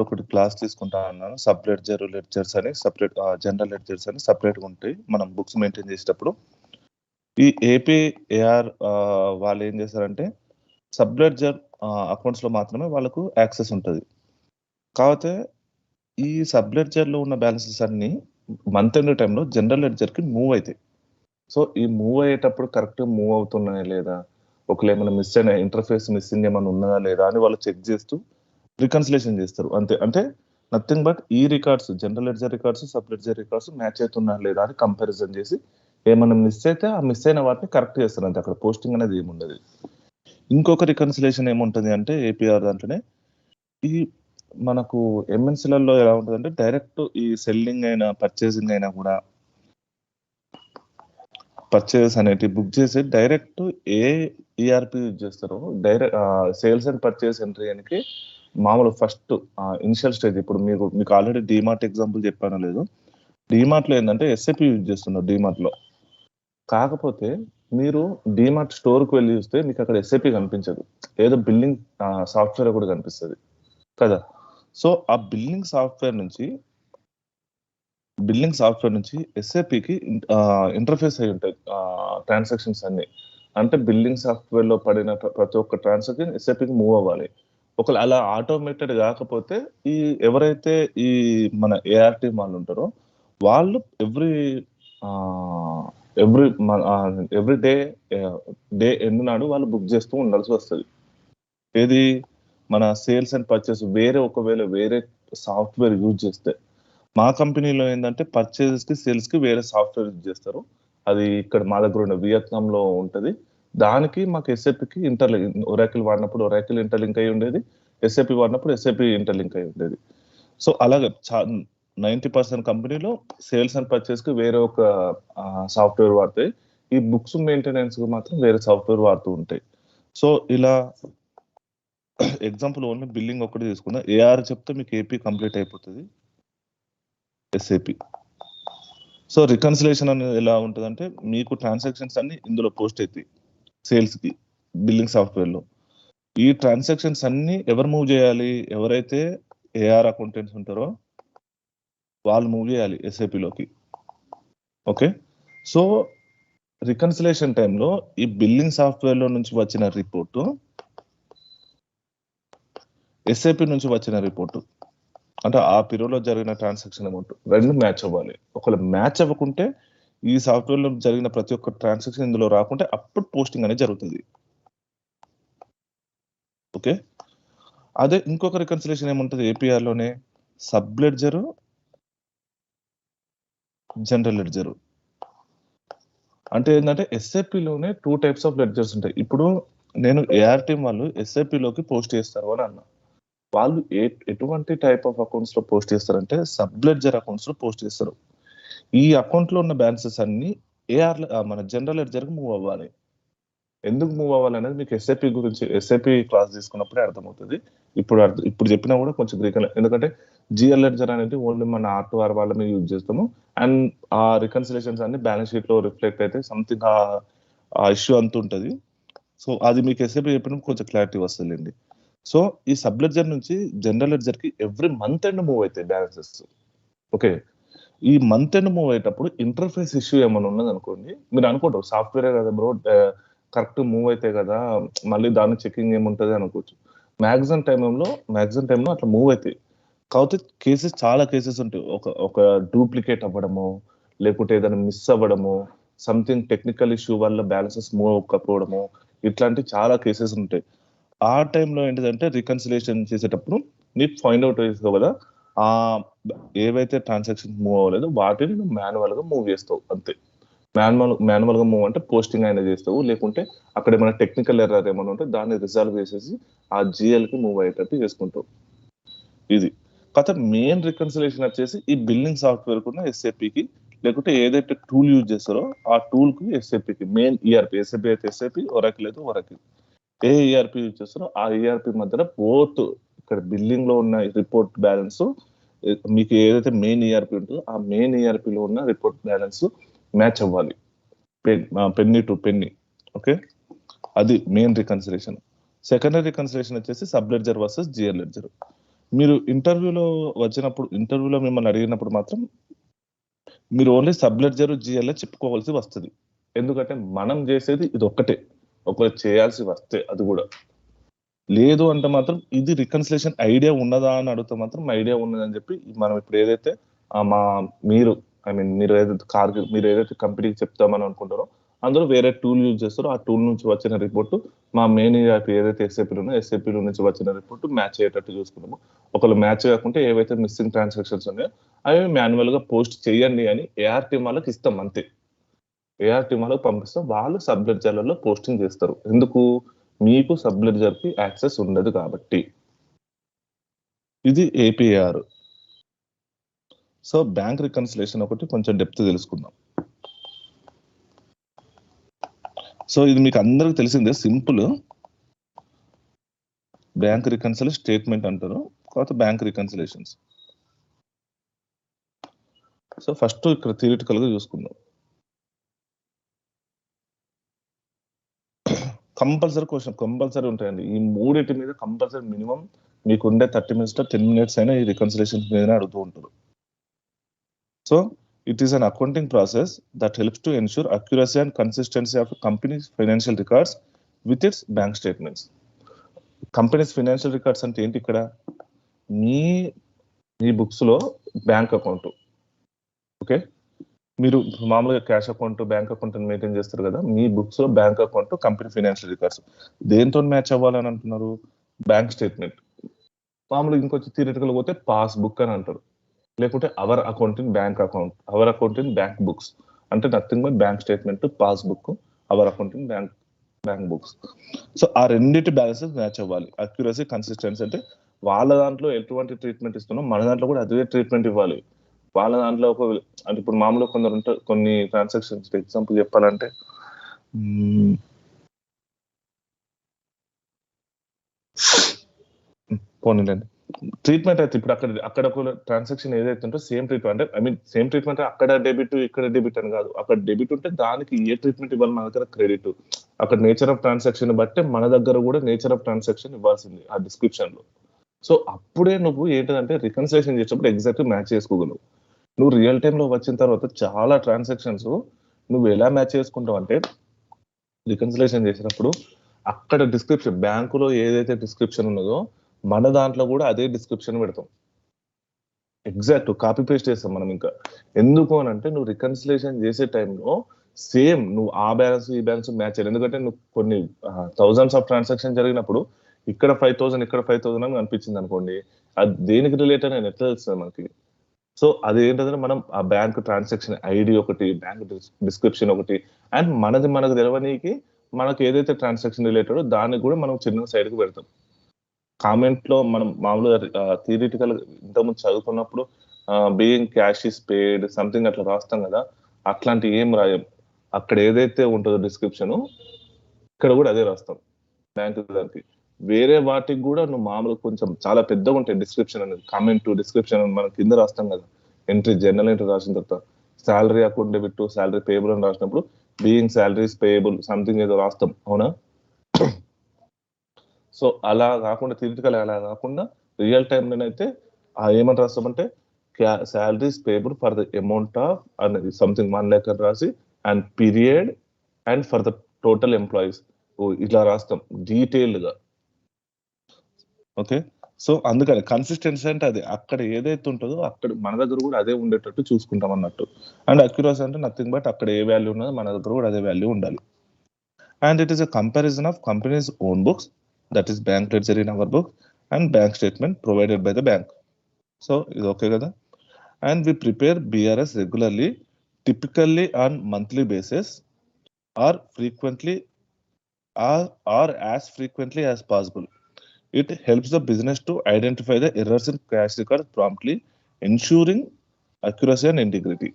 ఒకటి క్లాస్ తీసుకుంటా అన్నాను. సబ్ లెడ్జర్ లెడ్జర్స్ అని సపరేట్, జనరల్ లెడ్జర్స్ అని సపరేట్గా ఉంటాయి మనం బుక్స్ మెయింటైన్ చేసేటప్పుడు. ఈ ఏపీ ఏఆర్ వాళ్ళు ఏం చేస్తారంటే సబ్ లెడ్జర్ అకౌంట్స్ లో మాత్రమే వాళ్ళకు యాక్సెస్ ఉంటుంది. కాకపోతే ఈ సబ్ లెడ్జర్ లో ఉన్న బ్యాలెన్సెస్ అన్ని మంత్ ఎండ్ టైంలో జనరల్ లెడ్జర్ కి మూవ్ అవుతాయి. సో ఈ మూవ్ అయ్యేటప్పుడు కరెక్ట్ మూవ్ అవుతున్నాయా లేదా, ఒకవేళ ఏమైనా మిస్ అయిన ఇంటర్ఫేస్ మిస్సింగ్ ఏమైనా ఉన్నదా లేదా అని వాళ్ళు చెక్ చేస్తూ రికన్సిలేషన్ చేస్తారు అంతే. అంటే నథింగ్ బట్ ఈ records general ledger records sub ledger records match అవుతున్నా లేదా అని కంపారిజన్ చేసి ఏమైనా మిస్ అయితే ఆ మిస్ అయిన వాటిని కరెక్ట్ చేస్తారు అంతే. అక్కడ పోస్టింగ్ అనేది ఏముండదు. ఇంకొక రికన్సిలేషన్ ఏముంటుంది అంటే ఏపీఆర్ దాంట్లోనే ఈ మనకు ఎంఎన్సీలలో ఎలా ఉంటుంది అంటే డైరెక్ట్ ఈ సెల్లింగ్ అయినా పర్చేసింగ్ అయినా కూడా పర్చేస్ అనేటి బుక్ చేసి డైరెక్ట్ ఏ ఈఆర్పి యూజ్ చేస్తారో direct sales and purchase entry అని మామూలు ఫస్ట్ ఇనిషియల్ స్టేజ్. ఇప్పుడు మీకు ఆల్రెడీ డిమార్ట్ ఎగ్జాంపుల్ చెప్పానో లేదు, డిమార్ట్ లో ఏంటంటే ఎస్ఏపి యూజ్ చేస్తున్నారు డిమార్ట్ లో. కాకపోతే మీరు డిమార్ట్ స్టోర్ కు వెళ్ళి చూస్తే మీకు అక్కడ ఎస్ఏపి కనిపించదు, ఏదో బిల్లింగ్ సాఫ్ట్వేర్ కూడా కనిపిస్తుంది కదా. సో ఆ బిల్లింగ్ సాఫ్ట్వేర్ నుంచి ఎస్ఏపికి ఇంటర్ఫేస్ అయి ఉంటాయి ట్రాన్సాక్షన్స్ అన్ని. అంటే బిల్లింగ్ సాఫ్ట్వేర్ లో పడిన ప్రతి ఒక్క ట్రాన్సాక్షన్ ఎస్ఏపికి మూవ్ అవ్వాలి. ఒకవేళ అలా ఆటోమేటెడ్ కాకపోతే ఈ ఎవరైతే ఈ మన ఏఆర్ టీమ్ వాళ్ళు ఉంటారో వాళ్ళు ఎవ్రీ డే ఎండ్ నాడు వాళ్ళు బుక్ చేస్తూ ఉండాల్సి వస్తుంది. ఏది మన సేల్స్ అండ్ పర్చేస్ ఒకవేళ వేరే సాఫ్ట్వేర్ యూజ్ చేస్తే. మా కంపెనీలో ఏంటంటే పర్చేసెస్ కి సేల్స్ కి వేరే సాఫ్ట్వేర్ యూజ్ చేస్తారు. అది ఇక్కడ మా దగ్గర ఉన్న వియత్నాం లో ఉంటది. దానికి మాకు ఎస్ఏపికి ఒరాకిల్ వాడినప్పుడు ఒరాకిల్ ఇంటర్లింక్ అయి ఉండేది, ఎస్ఏపి వాడినప్పుడు ఎస్ఏపి ఇంటర్లింక్ అయి ఉండేది. సో అలాగే 90% కంపెనీలో సేల్స్ అండ్ పర్చేస్ కి వేరే ఒక సాఫ్ట్వేర్ వాడతాయి, ఈ బుక్స్ మెయింటెనెన్స్ కి మాత్రం వేరే సాఫ్ట్వేర్ వాడుతూ ఉంటాయి. సో ఇలా ఎగ్జాంపుల్ ఓన్లీ బిల్లింగ్ ఒకటి తీసుకున్నా, ఏఆర్ చెప్తే మీకు ఏపీ కంప్లీట్ అయిపోతుంది, ఎస్ఏపి. సో రికన్సిలేషన్ అనేది ఎలా ఉంటుందంటే మీకు ట్రాన్సాక్షన్స్ అన్ని ఇందులో పోస్ట్ అవుతాయి సేల్స్ కి బిల్లింగ్ సాఫ్ట్వేర్ లో. ఈ ట్రాన్సాక్షన్స్ అన్ని ఎవరు మూవ్ చేయాలి, ఎవరైతే ఏఆర్ అకౌంటెంట్స్ ఉంటారో వాళ్ళు మూవ్ చేయాలి ఎస్ఏపిలోకి. ఓకే, సో రికన్సిలేషన్ టైంలో ఈ బిల్లింగ్ సాఫ్ట్వేర్ లో నుంచి వచ్చిన రిపోర్టు, ఎస్ఏపి నుంచి వచ్చిన రిపోర్టు, అంటే ఆ పీరియడ్ లో జరిగిన ట్రాన్సాక్షన్ అమౌంట్ రెండు మ్యాచ్ అవ్వాలి. ఒకవేళ మ్యాచ్ అవ్వకుంటే ఈ సాఫ్ట్వేర్ లో జరిగిన ప్రతి ఒక్క ట్రాన్సాక్షన్ ఇందులో రాకుంటే అప్పుడు పోస్టింగ్ అనేది జరుగుతుంది. ఓకే, అదే ఇంకొక రికన్సిలేషన్ ఏముంటుంది ఏపీఆర్ లోనే, సబ్ లెడ్జరు జనరల్ లెడ్జరు. అంటే ఏంటంటే ఎస్ఏపిలోనే 2 టైప్స్ ఆఫ్ లెడ్జర్స్ ఉంటాయి. ఇప్పుడు నేను ఏఆర్ టీమ్ వాళ్ళు ఎస్ఏపిలోకి పోస్ట్ చేస్తారు అని అన్నా, వాళ్ళు ఎటువంటి టైప్ ఆఫ్ అకౌంట్స్ లో పోస్ట్ చేస్తారంటే సబ్ లెడ్జర్ అకౌంట్స్ లో పోస్ట్ చేస్తారు. ఈ అకౌంట్ లో ఉన్న బ్యాలెన్సెస్ అన్ని ఏఆర్ మన జనరల్ లెడ్జర్ కి మూవ్ అవ్వాలి. ఎందుకు మూవ్ అవ్వాలి అనేది మీకు ఎస్ఏపి గురించి ఎస్ఏపి క్లాస్ తీసుకున్నప్పుడే అర్థమవుతుంది. ఇప్పుడు చెప్పినా కూడా కొంచెం ఎందుకంటే జిఎల్ లెడ్జర్ అనేది ఓన్లీ మన R2R వాళ్ళమే యూజ్ చేస్తాము, అండ్ ఆ రికన్సిలేషన్స్ అన్ని బ్యాలెన్స్ షీట్ లో రిఫ్లెక్ట్ అయితే సంథింగ్ ఆ ఇష్యూ అంత ఉంటుంది. సో అది మీకు ఎస్ఏపి చెప్పినప్పుడు కొంచెం క్లారిటీ వస్తుందండి. సో ఈ సబ్ లెడ్జర్ నుంచి జనరల్ లెడ్జర్ కి ఎవ్రీ మంత్ ఎండ్ మూవ్ అవుతాయి బ్యాలెన్సెస్. ఓకే, ఈ మంత్ ఎండ్ మూవ్ అయ్యేటప్పుడు ఇంటర్ఫేస్ ఇష్యూ ఏమైనా ఉన్నది అనుకోండి, మీరు అనుకుంటారు సాఫ్ట్వేరే కదా బ్రో, కరెక్ట్ మూవ్ అయితే కదా, మళ్ళీ దాని చెకింగ్ ఏముంటది అనుకోవచ్చు. మ్యాక్సిమం టైంలో అట్లా మూవ్ అవుతాయి. కాకపోతే చాలా కేసెస్ ఉంటాయి. ఒక డూప్లికేట్ అవ్వడము, లేకుంటే ఏదైనా మిస్ అవ్వడము, సంథింగ్ టెక్నికల్ ఇష్యూ వల్ల బ్యాలెన్సెస్ మూవ్ అవ్వకపోవడము, ఇట్లాంటి చాలా కేసెస్ ఉంటాయి. ఆ టైంలో ఏంటిదంటే రికన్సిలేషన్ చేసేటప్పుడు మీకు ఫైండ్ అవుట్ చేసుకో కదా, ఆ ఏవైతే ట్రాన్సాక్షన్ మూవ్ అవ్వలేదు వాటిని మాన్యువల్ గా మూవ్ చేస్తావు అంతే. మాన్యువల్ గా మూవ్ అంటే పోస్టింగ్ అయినా చేస్తావు, లేకుంటే అక్కడ ఏమైనా టెక్నికల్ ఎర్రర్ ఏమైనా ఉంటే దాన్ని రిజాల్వ్ చేసేసి ఆ జిఎల్ కి మూవ్ అయ్యేటట్టు చేసుకుంటావు. ఇది కథ. మెయిన్ రికన్సిలేషన్ వచ్చేసి ఈ బిల్లింగ్ సాఫ్ట్వేర్ కున్న ఎస్ఏపికి, లేకుంటే ఏదైతే టూల్ యూజ్ చేస్తారో ఆ టూల్ కి ఎస్ఏపికి మెయిన్ ఈఆర్పి, ఎస్ఏపి అయితే ఎస్ఏపి, ఒరాకిల్ అయితే ఒరాకిల్, ఏ ఈఆర్పి యూజ్ చేస్తారో ఆ ఈఆర్పి మధ్యలో బోత్ ఇక్కడ బిల్లింగ్ లో ఉన్న రిపోర్ట్ బ్యాలెన్స్, మీకు ఏదైతే మెయిన్ ఈఆర్పి ఉంటుందో ఆ మెయిన్ ఈఆర్పిలో ఉన్న రిపోర్ట్ బ్యాలెన్స్ మ్యాచ్ అవ్వాలి, పెన్నీ టు పెన్నీ. ఓకే, అది మెయిన్ రికన్సిలేషన్. సెకండరీ రికన్సిలేషన్ వచ్చేసి sub ledger versus GL ledger. మీరు ఇంటర్వ్యూలో మిమ్మల్ని అడిగినప్పుడు మాత్రం మీరు ఓన్లీ సబ్లెడ్జర్ జిఎల్ఏ చెప్పుకోవాల్సి వస్తుంది. ఎందుకంటే మనం చేసేది ఇది ఒక్కటే, ఒకవేళ చేయాల్సి వస్తే అది కూడా. లేదు అంటే మాత్రం ఇది రికన్సిలేషన్ ఐడియా ఉన్నదా అని అడిగితే మాత్రం ఐడియా ఉన్నదని చెప్పి మనం ఇప్పుడు ఏదైతే మీరు ఏదైతే కంపెనీకి చెప్తామని అనుకుంటారో అందులో వేరే టూల్ యూజ్ చేస్తారో ఆ టూల్ నుంచి వచ్చిన రిపోర్టు మా మెయిన్ ఏదైతే ఎస్ఏపీలో ఉన్నో ఎస్ఏపీలో నుంచి వచ్చిన రిపోర్టు మ్యాచ్ అయ్యేటట్టు చూసుకున్నాము. ఒకవేళ మ్యాచ్ కాకుంటే ఏవైతే మిస్సింగ్ ట్రాన్సాక్షన్స్ ఉన్నాయో అవి మాన్యువల్ గా పోస్ట్ చేయండి అని ఏఆర్ టీమ్ వాళ్ళకి ఇస్తాం అంతే. ఏఆర్ టీమ్ వాళ్ళకి పంపిస్తాం, వాళ్ళు సబ్లెడ్జర్లలో పోస్టింగ్ చేస్తారు. ఎందుకు? మీకు సబ్లెడ్జర్ కి యాక్సెస్ ఉండదు కాబట్టి. ఇది ఏపీఆర్. సో బ్యాంక్ రికన్సిలేషన్ ఒకటి కొంచెం డెప్త్ తెలుసుకుందాం. సో ఇది మీకు అందరికి తెలిసిందే, సింపుల్. బ్యాంక్ రికన్సిలేషన్ స్టేట్మెంట్ అంటారు, తర్వాత బ్యాంక్ రికన్సిలేషన్స్. సో ఫస్ట్ ఇక్కడ థియరిటికల్ గా చూసుకుందాం. కంపల్సరీ ఉంటాయండి ఈ మూడింటి మీద. కంపల్సరీ మినిమం మీకు ఉండే 30 minutes to 10 minutes అయినా ఈ రికన్సిలేషన్ మీద అడుగుతూ ఉంటారు. So it is an accounting process that helps to ensure accuracy and consistency of a company's financial records with its bank statements. Companies financial records అంటే ఏంటి? ఇక్కడ మీ బుక్స్ లో బ్యాంక్ అకౌంట్, ఓకే, మీరు మామూలుగా cash account bank account maintain చేస్తారు కదా, మీ బుక్స్ లో bank account company financial records దేంతో మ్యాచ్ అవ్వాలని అంటున్నారు? Bank statement. మామూలుగా ఇంకొంచెం థియరిటికల్ పోతే పాస్ బుక్ అని అంటారు, లేకుంటే our account in bank books అంటే nothing but bank statement, pass book, our account in bank books. So ఆ రెండింటి బ్యాలెన్సెస్ మ్యాచ్ అవ్వాలి. అక్యురసీ, కన్సిస్టెన్సీ అంటే వాళ్ళ దాంట్లో ఎటువంటి ట్రీట్మెంట్ ఇస్తున్నాం మన దాంట్లో కూడా అదే ట్రీట్మెంట్ ఇవ్వాలి. వాళ్ళ దాంట్లో అంటే ఇప్పుడు మామూలుగా కొందరు ఉంటారు, కొన్ని ట్రాన్సాక్షన్స్ ఎగ్జాంపుల్ చెప్పాలంటే పోనీలండి ట్రీట్మెంట్ అయితే ఇప్పుడు అక్కడ ఒక ట్రాన్సాక్షన్ ఏదైతే ఉంటే సేమ్ ట్రీట్మెంట్, అంటే సేమ్ ట్రీట్మెంట్ అక్కడ డెబిట్ ఇక్కడ డెబిట్ అని కాదు. అక్కడ డెబిట్ ఉంటే దానికి ఏ ట్రీట్మెంట్ ఇవ్వాలి, మన దగ్గర క్రెడిట్. అక్కడ నేచర్ ఆఫ్ ట్రాన్సాక్షన్ బట్టి మన దగ్గర కూడా నేచర్ ఆఫ్ ట్రాన్సాక్షన్ ఇవ్వాల్సింది ఆ డిస్క్రిప్షన్ లో. సో అప్పుడే నువ్వు ఏంటంటే రికన్సిలేషన్ చేసినప్పుడు ఎగ్జాక్ట్ మ్యాచ్ చేసుకోగలవు. నువ్వు రియల్ టైమ్ లో వచ్చిన తర్వాత చాలా ట్రాన్సాక్షన్స్ నువ్వు ఎలా మ్యాచ్ చేసుకుంటావు అంటే, రికన్సిలేషన్ చేసినప్పుడు అక్కడ డిస్క్రిప్షన్ బ్యాంకులో ఏదైతే డిస్క్రిప్షన్ ఉన్నదో మన దాంట్లో కూడా అదే డిస్క్రిప్షన్ పెడతాం, ఎగ్జాక్ట్ కాపీ పేస్ట్ చేస్తాం మనం. ఇంకా ఎందుకు అని అంటే నువ్వు రికన్సిలేషన్ చేసే టైంలో సేమ్ నువ్వు ఆ బ్యాలెన్స్ ఈ బ్యాలెన్స్ మ్యాచ్ చేయాలి. ఎందుకంటే నువ్వు కొన్ని థౌజండ్స్ ఆఫ్ ట్రాన్సాక్షన్ జరిగినప్పుడు ఇక్కడ 5,000 ఇక్కడ 5,000 అని అనిపించింది అనుకోండి, అది దేనికి రిలేటెడ్ అని ఎట్లా తెలుస్తుంది మనకి? సో అది ఏంటంటే మనం ఆ బ్యాంక్ ట్రాన్సాక్షన్ ఐడి ఒకటి, బ్యాంక్ డిస్క్రిప్షన్ ఒకటి, అండ్ మనకు తెలవనీకి మనకు ఏదైతే ట్రాన్సాక్షన్ రిలేటెడ్ దానికి కూడా మనం చిన్న సైడ్ కి పెడతాం. కామెంట్ లో మనం మామూలుగా థియరిటికల్ ఇంతకుముందు చదువుకున్నప్పుడు being cash is paid something అట్లా రాస్తాం కదా, అట్లాంటి ఏం రాయం. అక్కడ ఏదైతే ఉంటుందో డిస్క్రిప్షన్ ఇక్కడ కూడా అదే రాస్తాం బ్యాంక్ దానికి. వేరే వాటికి కూడా నువ్వు మామూలు కొంచెం చాలా పెద్దగా ఉంటాయి డిస్క్రిప్షన్ అనేది, కామెంట్ డిస్క్రిప్షన్ మనం కింద రాస్తాం కదా, ఎంట్రీ జనరల్ ఎంట్రీ రాసిన తర్వాత salary account debit salary payable అని రాసినప్పుడు బీయింగ్ శాలరీస్ పేయబుల్ సంథింగ్ ఏదో రాస్తాం, అవునా? సో అలా కాకుండా థియరిటికల్ అలా కాకుండా రియల్ టైంలోనైతే ఏమని రాస్తామంటే salaries payable for the amount of అనేది సంథింగ్ 1 lakh అని రాసి and period and for the total employees ఇట్లా రాస్తాం డీటెయిల్డ్ గా. ఓకే, సో అందుకని కన్సిస్టెన్సీ అంటే అది అక్కడ ఏదైతే ఉంటుందో అక్కడ మన దగ్గర కూడా అదే ఉండేటట్టు చూసుకుంటాం అన్నట్టు. అండ్ అక్యురసీ అంటే నథింగ్ బట్ అక్కడ ఏ వాల్యూ ఉన్నదో మన దగ్గర కూడా అదే వాల్యూ ఉండాలి. And it is a comparison of companies own books, that is bank ledger in our book and bank statement provided by the bank. So ఇది ఓకే కదా? And we prepare BRS regularly, typically on monthly basis or frequently or as frequently as possible. It helps the business to identify the errors in cash records promptly, ensuring accuracy and integrity.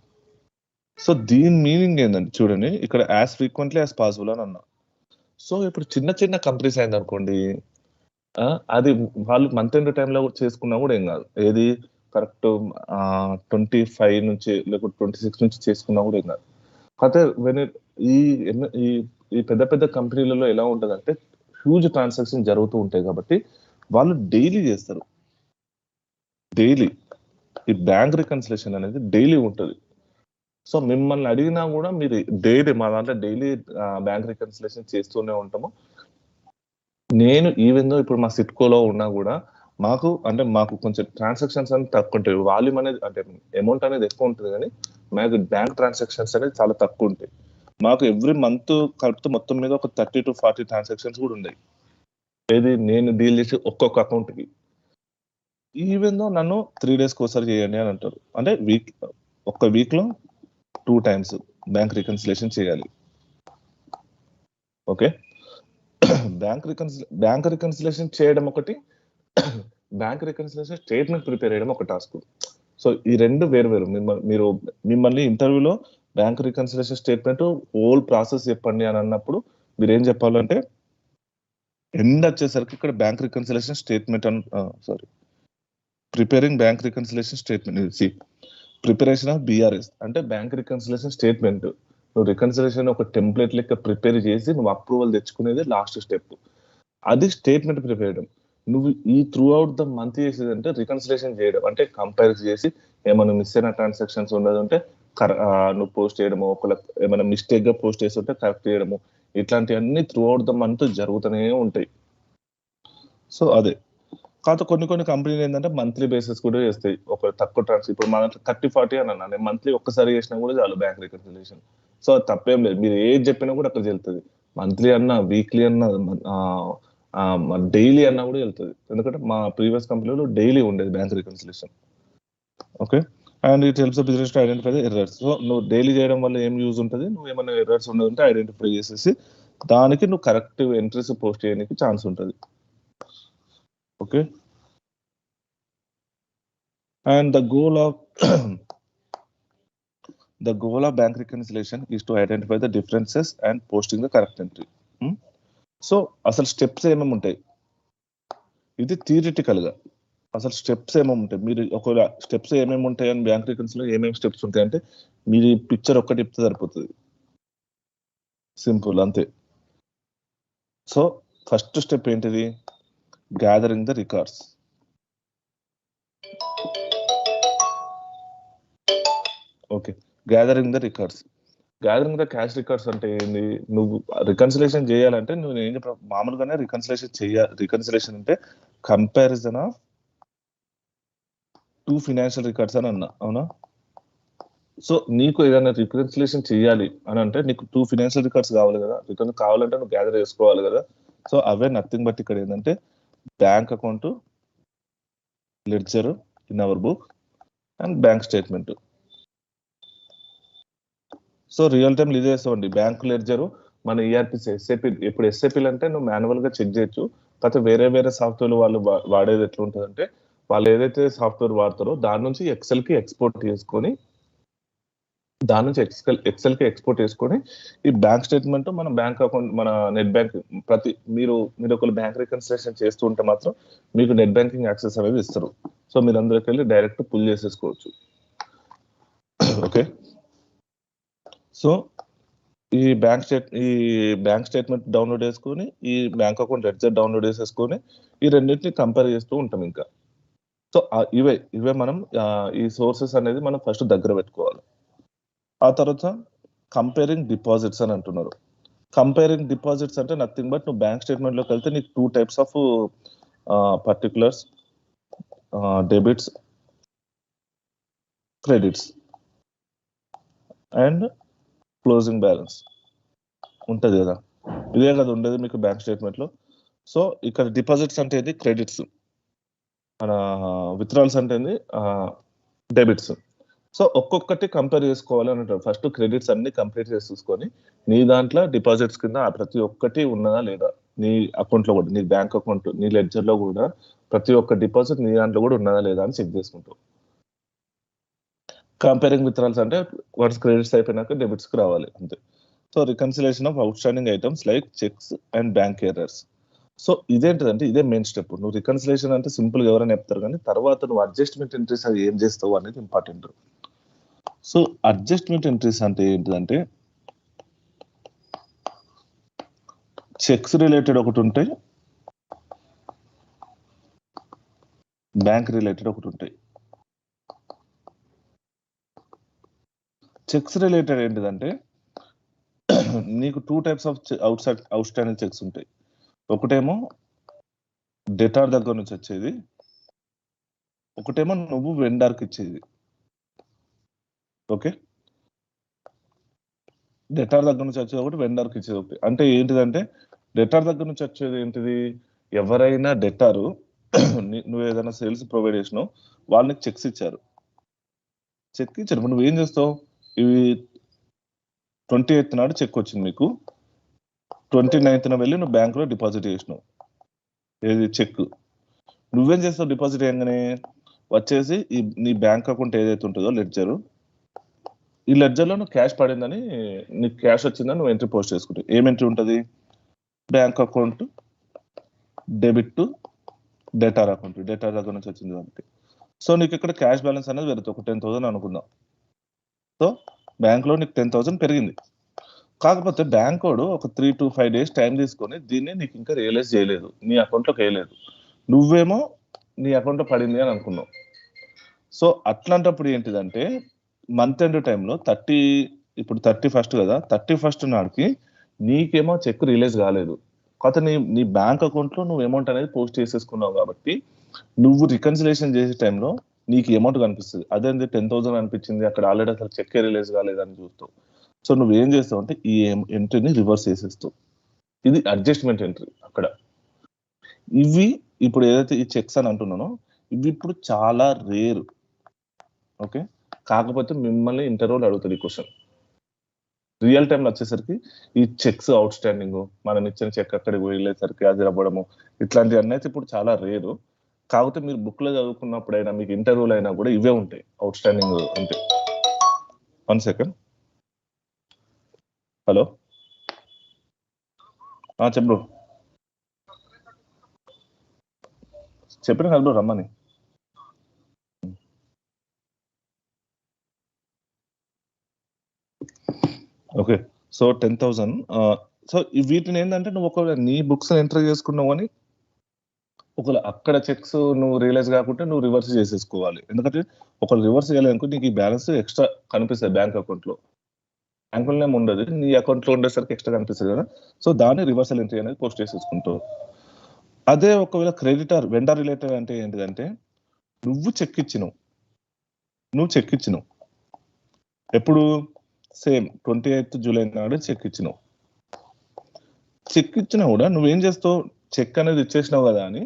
So దీని meaning ఏంటంటే చూడండి, ఇక్కడ as frequently as possible అని అన్నా. So ఇప్పుడు చిన్న చిన్న companies అయింది అనుకోండి, అది వాళ్ళు మంత్ ఎండ్ టైంలో చేసుకున్నా కూడా ఏం కాదు. ఏది కరెక్ట్ 25 నుంచి లేకపోతే 26 నుంచి చేసుకున్నా కూడా ఏం కాదు. కాకపోతే ఈ పెద్ద పెద్ద కంపెనీలలో ఎలా ఉంటుంది అంటే హ్యూజ్ ట్రాన్సాక్షన్ జరుగుతూ ఉంటాయి కాబట్టి వాళ్ళు డైలీ చేస్తారు. డైలీ ఈ బ్యాంక్ రికన్సిలేషన్ అనేది డైలీ ఉంటుంది. సో మిమ్మల్ని అడిగినా కూడా మీరు డైలీ మా దాంట్లో డైలీ బ్యాంక్ రికన్సిలేషన్ చేస్తూనే ఉంటాము. నేను ఈవెన్ దో ఇప్పుడు మా సిట్కోలో ఉన్నా కూడా మాకు కొంచెం ట్రాన్సాక్షన్స్ అనేది తక్కువ ఉంటాయి. వాల్యూమ్ అనేది అంటే అమౌంట్ అనేది ఎక్కువ ఉంటుంది, కానీ మాకు బ్యాంక్ ట్రాన్సాక్షన్స్ అనేది చాలా తక్కువ ఉంటాయి. మాకు ఎవ్రీ మంత్ కలిపితే మొత్తం మీద ఒక 30 to 40 ట్రాన్సాక్షన్స్ కూడా ఉన్నాయి. ఏది నేను డీల్ చేసి ఒక్కొక్క అకౌంట్కి. ఈవెన్ దో నన్ను 3 daysకి ఒకసారి చేయండి అని అంటారు. అంటే ఒక్క వీక్లో 2 times బ్యాంక్ రికన్సిలేషన్ చేయాలి. ఓకే, బ్యాంక్ రికన్సిలేషన్ చేయడం ఒకటి, బ్యాంక్ రికన్సిలేషన్ స్టేట్మెంట్ ప్రిపేర్ చేయడం ఒక టాస్క్. సో ఈ రెండు వేరు. మిమ్మల్ని ఇంటర్వ్యూలో bank reconciliation statement whole process చెప్పండి అని అన్నప్పుడు మీరు ఏం చెప్పాలంటే ఎండ్ వచ్చేసరికి ఇక్కడ bank reconciliation statement preparing bank reconciliation statement, preparation of BRS అంటే బ్యాంక్ రికన్సిలేషన్ స్టేట్మెంట్. నువ్వు రికన్సిలేషన్ ఒక టెంప్లెట్ లెక్క ప్రిపేర్ చేసి నువ్వు అప్రూవల్ తెచ్చుకునేది లాస్ట్ స్టెప్. అది స్టేట్మెంట్ ప్రిపేర్ చేయడం. నువ్వు ఈ త్రూ అవుట్ ద మంత్ చేసేది అంటే రికన్సిలేషన్ చేయడం, అంటే కంపేర్ చేసి ఏమైనా మిస్ అయిన ట్రాన్సాక్షన్స్ ఉన్నదంటే నువ్వు పోస్ట్ చేయడము, ఒకవేళ ఏమైనా మిస్టేక్ గా పోస్ట్ చేస్తుంటే కరెక్ట్ చేయడము, ఇట్లాంటివన్నీ త్రూ అవుట్ ద మంత్ జరుగుతూనే ఉంటాయి. సో అదే కాకపోతే కొన్ని కంపెనీలు ఏంటంటే మంత్లీ బేసిస్ కూడా చేస్తాయి. ఒక తక్కువ ట్రాన్స్ ఇప్పుడు మన 30-40 అని అన్నా, నేను మంత్లీ ఒక్కసారి చేసినా కూడా చాలు బ్యాంక్ రికన్సిలేషన్. సో అది తప్పేం లేదు, మీరు ఏది చెప్పినా కూడా అక్కడ వెళ్తుంది. మంత్లీ అన్నా, వీక్లీ అన్నా, డైలీ అన్నా కూడా వెళ్తుంది. ఎందుకంటే మా ప్రీవియస్ కంపెనీలో డైలీ ఉండేది bank reconciliation. Okay, and it helps business to identify the errors. So నువ్వు డైలీ చేయడం వల్ల ఏం యూజ్ ఉంటుంది, నువ్వు ఏమైనా ఎర్రర్స్ ఉన్నదంటే ఐడెంటిఫై చేసేసి దానికి నువ్వు కరెక్టివ్ ఎంట్రీస్ పోస్ట్ చేయడానికి ఛాన్స్ ఉంటుంది. Okay, and the goal of bank reconciliation is to identify the differences and posting the correct entry. So అసలు స్టెప్స్ ఏమేమి ఉంటాయి, ఇది థియరిటికల్ గా అసలు స్టెప్స్ ఏమేమి ఉంటాయి, మీరు ఒకవేళ స్టెప్స్ ఏమేమి ఉంటాయి అని బ్యాంక్ రికన్సిలేషన్ ఏమేమి స్టెప్స్ ఉంటాయి అంటే మీరు పిక్చర్ ఒక్కటి ఇప్పితే సరిపోతుంది, సింపుల్ అంతే. సో ఫస్ట్ స్టెప్ ఏంటిది, gathering the records. Okay, gathering the records. Gathering the cash records అంటే ఏంది, నువ్వు రికన్సిలేషన్ చేయాలంటే నువ్వు ఏం చెప్ప మామూలుగానే రికన్సిలేషన్ అంటే కంపారిజన్ ఆఫ్ 2 ఫైనాన్షియల్ రికార్డ్స్ అని అన్నా, అవునా? సో నీకు ఏదైనా రికన్సిలేషన్ చేయాలి అని అంటే నీకు 2 ఫైనాన్షియల్ రికార్డ్స్ కావాలి కదా, రిటర్న్ కావాలంటే నువ్వు గ్యాదర్ చేసుకోవాలి కదా. సో అవే నథింగ్ బట్ ఇక్కడ ఏంటంటే bank account, ledger in our book and bank statement. So real time ఇదే చేస్తామండి, బ్యాంక్ లెడ్జరు మన ఈఆర్పి ఎస్ఏపి. ఇప్పుడు ఎస్ఏపీలు అంటే నువ్వు మాన్యువల్ గా చెక్ చేయొచ్చు, కాకపోతే వేరే సాఫ్ట్వేర్ వాళ్ళు వాడేది ఎట్లా ఉంటుందంటే వాళ్ళు ఏదైతే సాఫ్ట్వేర్ వాడతారో దాని నుంచి ఎక్సెల్ కి ఎక్స్పోర్ట్ చేసుకొని ఈ బ్యాంక్ స్టేట్మెంట్ మన బ్యాంక్ అకౌంట్, మన నెట్ బ్యాంక్ మీరు ఒక బ్యాంక్ రికన్సిలేషన్ చేస్తూ ఉంటే మాత్రం మీకు నెట్ బ్యాంకింగ్ యాక్సెస్ అనేది ఇస్తారు. సో మీరు అందరికి వెళ్ళి డైరెక్ట్ పుల్ చేసేసుకోవచ్చు. ఓకే, సో ఈ బ్యాంక్ స్టేట్మెంట్ డౌన్లోడ్ చేసుకొని ఈ బ్యాంక్ అకౌంట్ లెడ్జర్ డౌన్లోడ్ చేసేసుకొని ఈ రెండింటిని కంపేర్ చేస్తూ ఉంటాం ఇంకా. సో ఇవే మనం ఈ సోర్సెస్ అనేది మనం ఫస్ట్ దగ్గర పెట్టుకోవాలి. ఆ తర్వాత కంపేరింగ్ డిపాజిట్స్ అని అంటున్నారు. కంపేరింగ్ డిపాజిట్స్ అంటే నథింగ్ బట్ నువ్వు బ్యాంక్ స్టేట్మెంట్ లోకి వెళ్తే నీకు 2 types of particulars, debits, credits and closing balance ఉంటుంది కదా, ఇదే కదా ఉండేది మీకు బ్యాంక్ స్టేట్మెంట్ లో. సో ఇక్కడ డిపాజిట్స్ అంటే ఏంది, క్రెడిట్స్, మన విత్డ్రాల్స్ అంటే ఏంది, డెబిట్స్. సో ఒక్కొక్కటి కంపేర్ చేసుకోవాలి అని అంటారు. ఫస్ట్ క్రెడిట్స్ అన్ని కంప్లీట్ చేసి చూసుకొని నీ దాంట్లో డిపాజిట్స్ కింద ప్రతి ఒక్కటి ఉన్నదా లేదా, నీ అకౌంట్ లో కూడా, నీ బ్యాంక్ అకౌంట్, నీ లెడ్జర్ లో కూడా ప్రతి ఒక్క డిపాజిట్ నీ దాంట్లో కూడా ఉన్నదా లేదా అని చెక్ చేసుకుంటావు. కంపేరింగ్ విత్డ్రాల్స్ అంటే వన్స్ క్రెడిట్స్ అయిపోయినాక డెబిట్స్ కి రావాలి అంతే. So reconciliation of outstanding items like cheques and bank errors. So ఇదేంటిదంటే ఇదే మెయిన్ స్టెప్. నువ్వు రికన్సిలేషన్ అంటే సింపుల్ గా ఎవరైనా చెప్తారు, కానీ తర్వాత నువ్వు అడ్జస్ట్మెంట్ ఎంట్రీస్ అది ఏం చేస్తావు అనేది ఇంపార్టెంట్. సో అడ్జస్ట్మెంట్ ఎంట్రీస్ అంటే ఏంటిదంటే చెక్స్ రిలేటెడ్ ఒకటి ఉంటాయి, బ్యాంక్ రిలేటెడ్ ఒకటి ఉంటాయి. చెక్స్ రిలేటెడ్ ఏంటిదంటే నీకు 2 types of out standing checks ఉంటాయి. ఒకటేమో డెటార్ దగ్గర నుంచి వచ్చేది, ఒకటేమో నువ్వు వెండర్కి ఇచ్చేది. ఓకే, డెటార్ దగ్గర నుంచి వచ్చేది ఒకటి, వెండర్కి ఇచ్చేది ఒకటి. అంటే ఏంటిదంటే డెటార్ దగ్గర నుంచి వచ్చేది ఏంటిది, ఎవరైనా డెటారు నువ్వు ఏదైనా సేల్స్ ప్రొవైడ్ చేసినావు, వాళ్ళకి చెక్స్ ఇచ్చారు. చెక్ ఇచ్చారు, నువ్వేం చేస్తావు, ఇవి 28th నాడు చెక్ వచ్చింది మీకు, 29th వెళ్ళి నువ్వు బ్యాంకులో డిపాజిట్ చేసినావు ఏది చెక్. నువ్వేం చేస్తావు, డిపాజిట్ చేయగానే వచ్చేసి నీ బ్యాంక్ అకౌంట్ ఏదైతే ఉంటుందో లెడ్జరు, ఈ లెడ్జర్లో నువ్వు క్యాష్ పడిందని, నీకు క్యాష్ వచ్చిందని నువ్వు ఎంట్రీ పోస్ట్ చేసుకుంటావు. ఏం ఎంట్రీ ఉంటుంది, bank account debit to debtor account, debtor దగ్గర నుంచి వచ్చింది కాబట్టి. సో నీకు ఇక్కడ క్యాష్ బ్యాలెన్స్ అనేది పెరుగుతుంది, ఒక 10,000 అనుకుందాం. సో బ్యాంక్లో నీకు 10,000 పెరిగింది. కాకపోతే బ్యాంక్ వాడు ఒక 3 to 5 days టైం తీసుకొని దీన్ని నీకు ఇంకా రియలైజ్ చేయలేదు, నీ అకౌంట్లోకి వేయలేదు. నువ్వేమో నీ అకౌంట్లో పడింది అని అనుకున్నావు. సో అట్లాంటప్పుడు ఏంటిదంటే మంత్ ఎండ్ టైంలో ఇప్పుడు 31st కదా, 31st నాడుకి నీకేమో చెక్ రిలీజ్ కాలేదు, కాకపోతే నీ బ్యాంక్ అకౌంట్లో నువ్వు అమౌంట్ అనేది పోస్ట్ చేసేసుకున్నావు కాబట్టి నువ్వు రికన్సిలేషన్ చేసే టైంలో నీకు అమౌంట్ కనిపిస్తుంది. అదే 10,000 అనిపించింది, అక్కడ ఆల్రెడీ అసలు చెక్ రిలీజ్ కాలేదని చూస్తావు. సో నువ్వు ఏం చేస్తావు అంటే ఈ ఎంట్రీని రివర్స్ చేసేస్తావు. ఇది అడ్జస్ట్మెంట్ ఎంట్రీ అక్కడ. ఇవి ఇప్పుడు ఏదైతే ఈ చెక్స్ అని అంటున్నానో ఇవి ఇప్పుడు చాలా రేరు. ఓకే, కాకపోతే మిమ్మల్ని ఇంటర్వ్యూలో అడుగుతుంది ఈ క్వశ్చన్. రియల్ టైంలో వచ్చేసరికి ఈ చెక్స్ అవుట్ స్టాండింగ్, మనం ఇచ్చిన చెక్ అక్కడికి వెళ్ళేసరికి హాజరవ్వడము, ఇట్లాంటివన్నీ అయితే ఇప్పుడు చాలా రేరు. కాకపోతే మీరు బుక్లో చదువుకున్నప్పుడైనా మీకు ఇంటర్వ్యూలో అయినా కూడా ఇవే ఉంటాయి అవుట్ స్టాండింగ్ అంటే. 1 సెకండ్. హలో, చెప్పు. చెప్పిన కదా రమ్మని. Okay, so 10,000. సో వీటిని ఏంటంటే నువ్వు ఒకవేళ నీ బుక్స్ ఎంటర్ చేసుకున్నావు అని ఒకవేళ అక్కడ చెక్స్ నువ్వు రియలైజ్ కాకుంటే నువ్వు రివర్స్ చేసేసుకోవాలి. ఎందుకంటే ఒకవేళ రివర్స్ చేయాలనుకో నీకు ఈ బ్యాలెన్స్ ఎక్స్ట్రా కనిపిస్తుంది బ్యాంక్ అకౌంట్లో. బ్యాంకులో నేమ్ ఉండదు, నీ అకౌంట్లో ఉండేసరికి ఎక్స్ట్రా కనిపిస్తుంది కదా. సో దాన్ని రివర్సల్ ఎంట్రీ అనేది పోస్ట్ చేసేసుకుంటావు. అదే ఒకవేళ క్రెడిటర్ వెండర్ రిలేటెడ్ అంటే ఏంటిదంటే నువ్వు చెక్ ఇచ్చినావు ఎప్పుడు, సేమ్ 28th జూలై నాడు చెక్ ఇచ్చినావు. చెక్ ఇచ్చినా కూడా నువ్వేం చేస్తావు, చెక్ అనేది ఇచ్చేసినావు కదా అని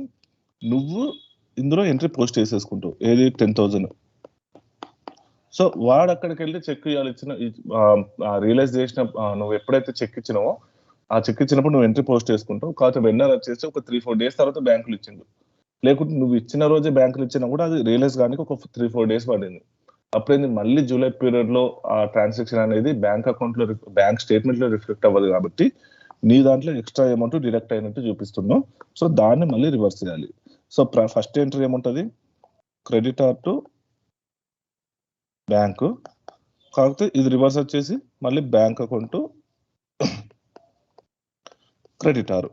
నువ్వు ఇందులో ఎంట్రీ పోస్ట్ చేసేసుకుంటావు, ఏది 10,000. సో వాడు అక్కడికి వెళ్ళి చెక్ ఇవ్వాలి, ఇచ్చిన రియలైజ్ చేసిన నువ్వు ఎప్పుడైతే చెక్ ఇచ్చినావో ఆ చెక్ ఇచ్చినప్పుడు నువ్వు ఎంట్రీ పోస్ట్ చేసుకుంటావు. కాకపోతే వెండర్ వచ్చేసి ఒక 3-4 days తర్వాత బ్యాంకులు ఇచ్చిండు, లేకుంటే నువ్వు ఇచ్చిన రోజే బ్యాంకులు ఇచ్చినా కూడా అది రియలైజ్ కానీ ఒక 3-4 days పడింది. అప్పుడేంది మళ్ళీ జూలై పీరియడ్ లో ఆ ట్రాన్సాక్షన్ అనేది బ్యాంక్ అకౌంట్ లో బ్యాంక్ స్టేట్మెంట్ లో రిఫ్లెక్ట్ అవ్వదు కాబట్టి నీ దాంట్లో ఎక్స్ట్రా అమౌంట్ డిడక్ట్ అయినట్టు చూపిస్తున్నావు. సో దాన్ని మళ్ళీ రివర్స్ చేయాలి. సో ఫస్ట్ ఎంట్రీ ఏముంటుంది, క్రెడిటార్ టు బ్యాంకు, కాకపోతే ఇది రివర్స్ వచ్చేసి మళ్ళీ బ్యాంక్ అకౌంట్ క్రెడిటారు.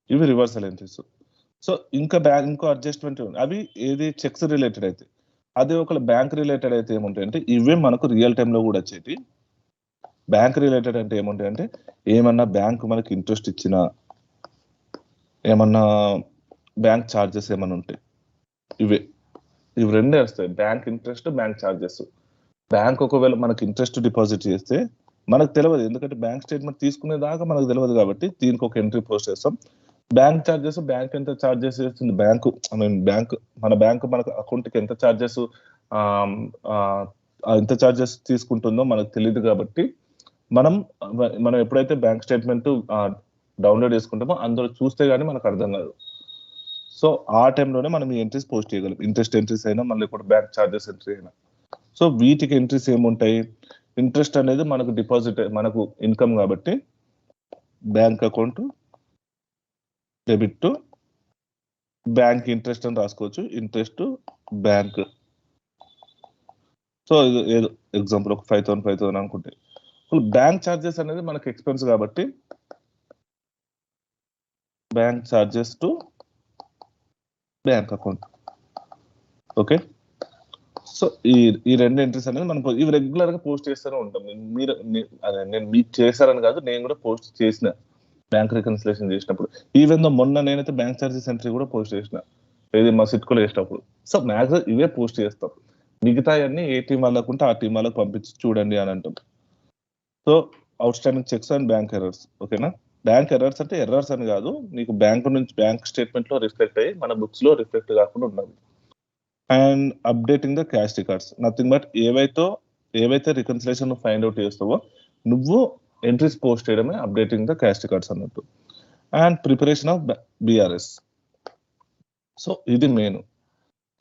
ఇవి రివర్సల్ ఎంట్రీస్. సో ఇంకో అడ్జస్ట్మెంట్ అవి ఏది చెక్స్ రిలేటెడ్ అయితే. అదే ఒక బ్యాంక్ రిలేటెడ్ అయితే ఏముంటాయి అంటే ఇవే మనకు రియల్ టైంలో కూడా వచ్చేటి. బ్యాంక్ రిలేటెడ్ అంటే ఏముంటాయి అంటే ఏమన్నా బ్యాంక్ మనకి ఇంట్రెస్ట్ ఇచ్చినా, ఏమన్నా బ్యాంక్ ఛార్జెస్ ఏమన్నా ఉంటాయి, ఇవి రెండే వస్తాయి, bank interest, bank charges. Bank ఒకవేళ మనకి ఇంట్రెస్ట్ డిపాజిట్ చేస్తే మనకు తెలియదు, ఎందుకంటే బ్యాంక్ స్టేట్మెంట్ తీసుకునేదాకా మనకు తెలియదు కాబట్టి దీనికి ఒక ఎంట్రీ పోస్ట్ చేస్తాం. బ్యాంక్ ఛార్జెస్, బ్యాంక్ ఎంత ఛార్జెస్ చేస్తుంది, మన బ్యాంకు మనకు అకౌంట్కి ఎంత ఛార్జెస్ ఎంత ఛార్జెస్ తీసుకుంటుందో మనకు తెలియదు కాబట్టి మనం ఎప్పుడైతే బ్యాంక్ స్టేట్మెంట్ డౌన్లోడ్ చేసుకుంటామో అందులో చూస్తే కానీ మనకు అర్థం కాదు. సో ఆ టైంలోనే మనం ఈ ఎంట్రీస్ పోస్ట్ చేయగలం, ఇంట్రెస్ట్ ఎంట్రీస్ అయినా మళ్ళీ కూడా బ్యాంక్ ఛార్జెస్ ఎంట్రీ అయినా. సో వీటికి ఎంట్రీస్ ఏముంటాయి, ఇంట్రెస్ట్ అనేది మనకు డిపాజిట్, మనకు ఇన్కమ్ కాబట్టి bank account debit to bank interest అని రాసుకోవచ్చు, ఇంట్రెస్ట్ బ్యాంక్. సో ఇది ఏదో ఎగ్జాంపుల్ ఒక 5,000 అనుకుంటే బ్యాంక్ ఛార్జెస్ అనేది మనకు ఎక్స్పెన్స్ కాబట్టి bank charges to bank account. Okay, so ఈ రెండు ఎంట్రీస్ అనేది మనం ఇవి రెగ్యులర్ గా పోస్ట్ చేస్తూనే ఉంటాం. మీరు అదే నేను మీకు చేశారని కాదు, నేను కూడా పోస్ట్ చేసిన బ్యాంక్ రికన్సిలేషన్ చేసినప్పుడు. ఈవెన్ దో మొన్న నేనైతే బ్యాంక్ చార్జెస్ ఎంట్రీ కూడా పోస్ట్ చేసిన, ఏది మా సిట్కోలో వేసినప్పుడు. సో మ్యాక్సిమం ఇవే పోస్ట్ చేస్తాం. మిగతా అన్ని ఏ టీం వాళ్ళకు ఉంటే ఆ టీం వాళ్ళకి పంపించి చూడండి అని అంటాం. So out standing checks and bank errors, ఓకేనా. బ్యాంక్ ఎర్రర్స్ అంటే ఎర్రర్స్ అని కాదు, నీకు బ్యాంక్ నుంచి బ్యాంక్ స్టేట్మెంట్ లో రిఫ్లెక్ట్ అయ్యి మన బుక్స్ లో రిఫ్లెక్ట్ కాకుండా ఉండాలి. And updating the cash records, nothing but ఏవైతే రికన్సిలేషన్ ఫైండ్ అవుట్ చేస్తావో నువ్వు ఎంట్రీస్ పోస్ట్ చేయడమే అప్డేటింగ్ ద క్యాష్ రికార్డ్స్ అన్నట్టు. And preparation of BRS. So ఇది మెయిన్.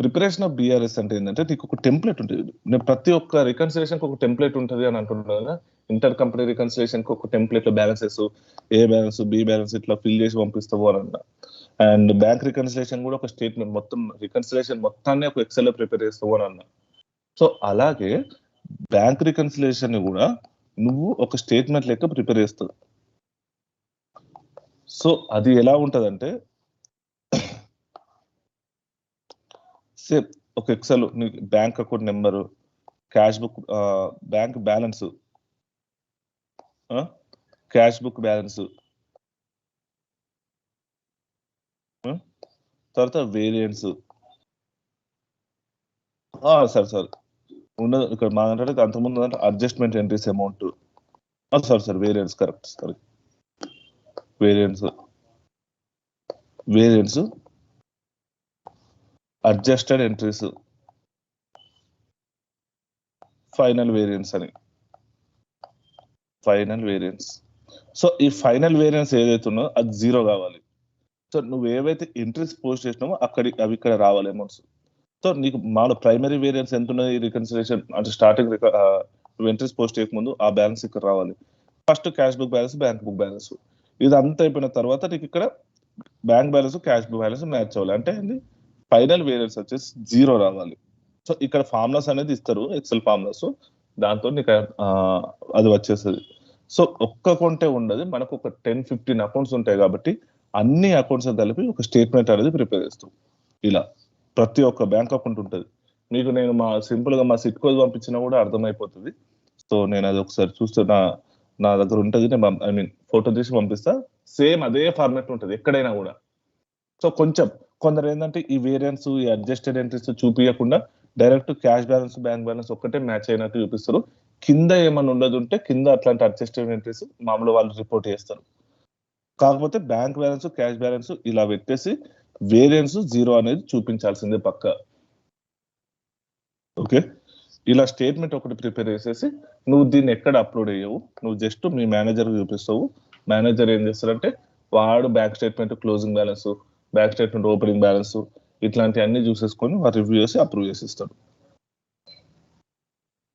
ప్రిపరేషన్ ఆఫ్ బిఆర్ఎస్ అంటే ఏంటంటే నీకు ఒక టెంప్లెట్ ఉంటుంది. నేను ప్రతి ఒక్క రికన్సిలేషన్ ఒక టెంప్లెట్ ఉంటుంది అని అంటున్నాను కదా. ఇంటర్ కంపెనీ రికన్సిలేషన్ కి ఒక టెంప్లెట్ లో బ్యాలెన్సెస్, ఏ బ్యాలెన్స్ బి బ్యాలెన్స్ ఇట్లా ఫిల్ చేసి పంపిస్తావు అని అన్నా. అండ్ బ్యాంక్ రికన్సిలేషన్ కూడా ఒక స్టేట్మెంట్ మొత్తం రికన్సిలేషన్ మొత్తాన్ని ఒక ఎక్సెల్ లో ప్రిపేర్ చేస్తావు అని అన్నా. సో అలాగే బ్యాంక్ రికన్సిలేషన్ ని కూడా నువ్వు ఒక స్టేట్మెంట్ లెక్క ప్రిపేర్ చేస్తావు. సో అది ఎలా ఉంటదంటే సేమ్ ఒక ఎక్సెల్ నీకు bank account number, cash book, bank balance, cash book balance, తర్వాత వేరియంట్స్. సార్ ఉండదు ఇక్కడ మా అంటే అంతకుముందు అంటే adjustment entries amount. Sir variants correct. Sorry variants adjusted entries, final variance అని. Final variance. సో ఈ ఫైనల్ వేరియన్స్ ఏదైతే ఉన్నదో అది 0 కావాలి. సో నువ్వు ఏవైతే ఎంట్రీస్ పోస్ట్ చేసినావో అవి ఇక్కడ రావాలి అమౌంట్స్. సో నీకు మాలో ప్రైమరీ వేరియన్స్ ఎంత ఉన్నది రికన్సిలేషన్ అంటే స్టార్టింగ్ నువ్వు ఎంట్రీస్ పోస్ట్ చేయకముందు ఆ బ్యాలెన్స్ ఇక్కడ రావాలి. First cash book balance, bank book balance, ఇది అంతా అయిపోయిన తర్వాత నీకు ఇక్కడ bank balance, cash book balance match అవ్వాలి. అంటే ఫైనల్ వేరియన్స్ వచ్చేసి 0 రావాలి. సో ఇక్కడ ఫార్ములాస్ అనేది ఇస్తారు, ఎక్సెల్ ఫార్ములాస్, దాంతో నీకు అది వచ్చేస్తుంది. సో ఒక్క అకౌంటే ఉండదు, మనకు ఒక 10-15 అకౌంట్స్ ఉంటాయి కాబట్టి అన్ని అకౌంట్స్ కలిపి ఒక స్టేట్మెంట్ అనేది ప్రిపేర్ చేస్తాం. ఇలా ప్రతి ఒక్క బ్యాంక్ అకౌంట్ ఉంటుంది. మీకు నేను సింపుల్ గా మా సిట్కో పంపించినా కూడా అర్థమైపోతుంది. సో నేను అది ఒకసారి చూస్తే నా దగ్గర ఉంటుంది, నేను ఫోటో తీసి పంపిస్తా. సేమ్ అదే ఫార్మాట్ ఉంటుంది ఎక్కడైనా కూడా. సో కొందరు ఏంటంటే ఈ వేరియన్స్, ఈ అడ్జస్టెడ్ ఎంట్రీస్ చూపించకుండా direct cash balance, bank balance ఒక్కటే మ్యాచ్ అయినట్టు చూపిస్తారు. కింద ఏమన్నా ఉండదు ఉంటే కింద అట్లాంటి అడ్జస్టెడ్ ఎంట్రీస్ మామూలు వాళ్ళు రిపోర్ట్ చేస్తారు. కాకపోతే బ్యాంక్ బ్యాలెన్స్, క్యాష్ బ్యాలెన్స్ ఇలా పెట్టేసి వేరియన్స్ 0 అనేది చూపించాల్సిందే పక్క. ఓకే, ఇలా స్టేట్మెంట్ ఒకటి ప్రిపేర్ చేసేసి నువ్వు దీన్ని ఎక్కడ అప్లోడ్ అయ్యావు, నువ్వు జస్ట్ మీ మేనేజర్ చూపిస్తావు. మేనేజర్ ఏం చేస్తారంటే వాడు bank statement closing balance, bank statement opening balance ఇట్లాంటి అన్ని చూసేసుకొని వారు రివ్యూ చేసి అప్రూవ్ చేసి ఇస్తాడు.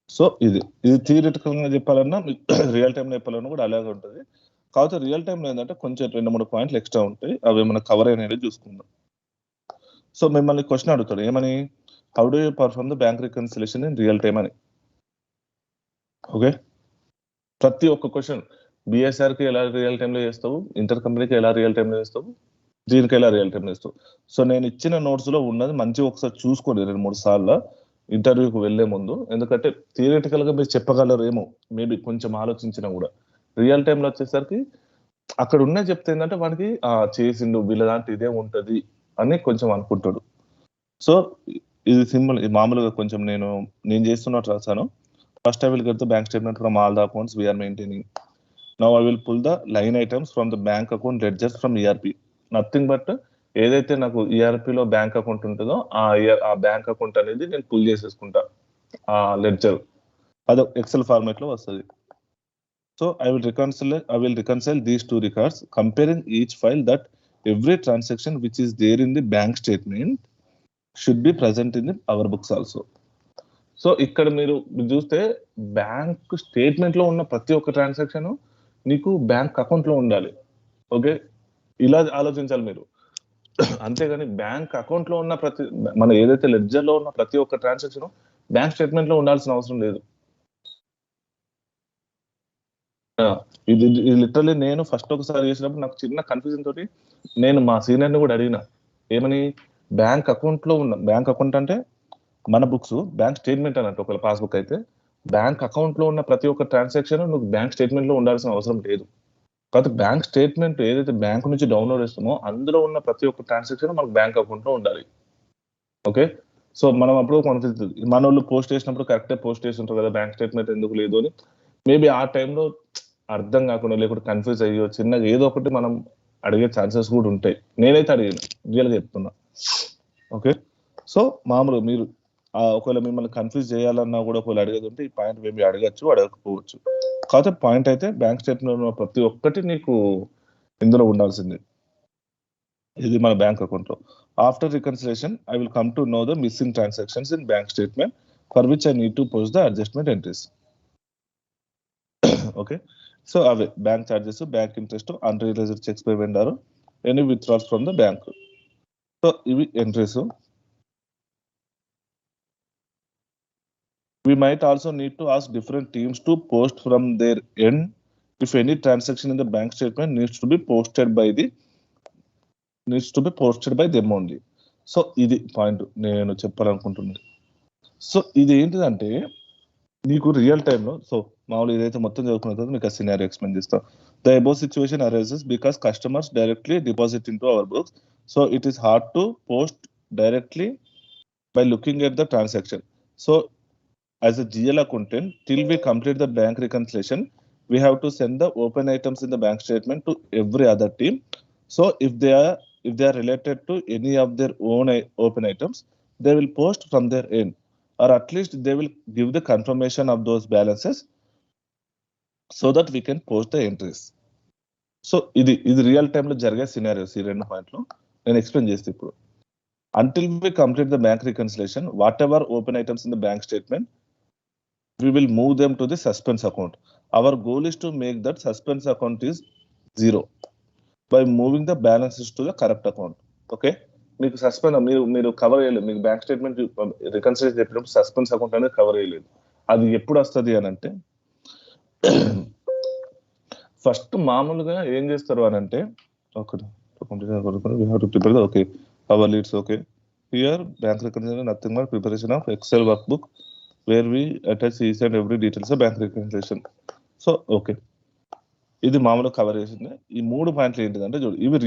సో ఇది థియరిటికల్ గా చెప్పాలన్నా, రియల్ టైంలో చెప్పాలన్నా కూడా అలాగే ఉంటుంది. కాకపోతే రియల్ టైంలో ఏంటంటే కొంచెం 2-3 పాయింట్లు ఎక్స్ట్రా ఉంటాయి, అవి ఏమైనా కవర్ అయినవి చూసుకుందాం. సో మిమ్మల్ని క్వశ్చన్ అడుగుతాడు ఏమని, how do you perform the bank reconciliation in real time అని. ఓకే, ప్రతి ఒక్క క్వశ్చన్ బిఎస్ఆర్ కి ఎలా రియల్ టైంలో చేస్తావు, ఇంటర్ కంపెనీకి ఎలా రియల్ టైంలో చేస్తావు, దీనికి ఎలా రియల్ టైంలో చేస్తావు. సో నేను ఇచ్చిన నోట్స్ లో ఉన్నది మంచిగా ఒకసారి చూసుకోండి 2-3 సార్లు ఇంటర్వ్యూకి వెళ్లే ముందు. ఎందుకంటే థియరిటికల్ గా మీరు చెప్పగలరు ఏమో, మేబీ కొంచెం ఆలోచించినా కూడా రియల్ టైంలో వచ్చేసరికి అక్కడ ఉన్న చెప్తే ఏంటంటే వాడికి చేసిండు వీళ్ళ దాంట్లో ఇదే ఉంటది అని కొంచెం అనుకుంటాడు. సో ఇది సింపుల్, మామూలుగా కొంచెం నేను చేస్తున్నట్టు రాశాను. First I will get the bank statement from all the accounts we're maintaining. Now I will pull the line items from the bank account ledgers from ERP. Nothing but ఏదైతే నాకు ఈఆర్పిలో bank account ఉంటుందో ఆ bank account అనేది నేను pull చేసేసుకుంటా ఆ ledger. అది XL format లో వస్తుంది. So I will reconcile these two records, comparing each file that every transaction which is there in the bank statement should be present in our books also. So ఇక్కడ మీరు చూస్తే bank statement లో ఉన్న ప్రతి ఒక్క transaction నీకు bank account లో ఉండాలి. ఓకే, ఇలా ఆలోచించాలి మీరు. అంతేగాని బ్యాంక్ అకౌంట్ లో ఉన్న మన ఏదైతే లెడ్జర్ లో ఉన్న ప్రతి ఒక్క ట్రాన్సాక్షన్ బ్యాంక్ స్టేట్మెంట్ లో ఉండాల్సిన అవసరం లేదు. ఇది లిటరల్లీ నేను ఫస్ట్ ఒకసారి చేసినప్పుడు నాకు చిన్న కన్ఫ్యూజన్ తోటి నేను మా సీనియర్ ని కూడా అడిగిన ఏమని, బ్యాంక్ అకౌంట్ లో ఉన్న బ్యాంక్ అకౌంట్ అంటే మన బుక్స్ బ్యాంక్ స్టేట్మెంట్ అన్నట్టు ఒకవేళ పాస్బుక్ అయితే బ్యాంక్ అకౌంట్ లో ఉన్న ప్రతి ఒక్క ట్రాన్సాక్షన్ నువ్వు బ్యాంక్ స్టేట్మెంట్ లో ఉండాల్సిన అవసరం లేదు. కాకపోతే బ్యాంక్ స్టేట్మెంట్ ఏదైతే బ్యాంక్ నుంచి డౌన్లోడ్ చేస్తామో అందులో ఉన్న ప్రతి ఒక్క ట్రాన్సాక్షన్ మనకు బ్యాంక్ అకౌంట్ లో ఉండాలి. ఓకే, సో మనం అప్పుడు కన్ఫ్యూజ్, మన వాళ్ళు పోస్ట్ చేసినప్పుడు కరెక్టే పోస్ట్ చేస్తుంటారు కదా, బ్యాంక్ స్టేట్మెంట్ ఎందుకు లేదు అని మేబీ ఆ టైంలో అర్థం కాకుండా లేకుంటే కన్ఫ్యూజ్ అయ్యో చిన్నగా ఏదో ఒకటి మనం అడిగే ఛాన్సెస్ కూడా ఉంటాయి. నేనైతే అడిగాను, రియల్గా చెప్తున్నా. ఓకే, సో మామూలుగా మీరు ఒకవేళ మిమ్మల్ని కన్ఫ్యూజ్ చేయాలన్నా కూడా ఒకవేళ అడిగేది ఉంటే ఈ పాయింట్ మేబీ అడగచ్చు, అడగకపోవచ్చు. కాకపోతే పాయింట్ అయితే బ్యాంక్ స్టేట్మెంట్ ఉన్న ప్రతి ఒక్కటి నీకు ఇందులో ఉండాల్సింది. ఇది మన బ్యాంక్ అకౌంట్ లో. After reconciliation I will come to know the missing transactions in bank statement for which I need to post the adjustment entries. Okay, so అవే bank charges, bank interest, unrealised cheques పై వెండారు, any withdrawals from the bank. So ఇవి entries. We might also need to ask different teams to post from their end if any transaction in the bank statement needs to be posted by them only. So ఇది point నేను చెప్పాలనుకుంటున్నాను. So ఇది ఏంటిదంటే నీకు real టైంలో, so మామూలు ఇదైతే మొత్తం చదువుకున్న తర్వాత మీకు ఆ సినారియో ఎక్స్ప్లెయిన్ చేస్తాం. The above situation arises because customers directly deposit in to our books, so it is hard to post directly by looking at the transaction. So as a GL accountant, till we complete the bank reconciliation, we have to send the open items in the bank statement to every other team. So if they are related to any of their own open items, they will post from their end, or at least they will give the confirmation of those balances so that we can post the entries. So ఇది real time లో జరిగే scenarios. ఈ రెండు పాయింట్లు నేను explain చేస్తే ఇప్పుడు, until we complete the bank reconciliation, whatever open items in the bank statement, we will move them to the suspense account. Our goal is to make that suspense account is 0 by moving the balances to the correct account. Okay, మీకు suspend మీరు cover చేయలేదు, మీకు bank statement రికన్సిల్ చెప్పినప్పుడు suspense account అనేది cover చేయలేదు. అది ఎప్పుడు వస్తుంది అని అంటే ఫస్ట్ మామూలుగా ఏం చేస్తారు అని అంటే okay our leads. Okay, here bank reconciliation nothing but preparation of Excel work book where we attach each and every details of bank reconciliation. So okay, ఇది మామూలుగా కవర్ చేసింది. ఈ 3 పాయింట్లు ఏంటిదంటే చూడు, ఇవి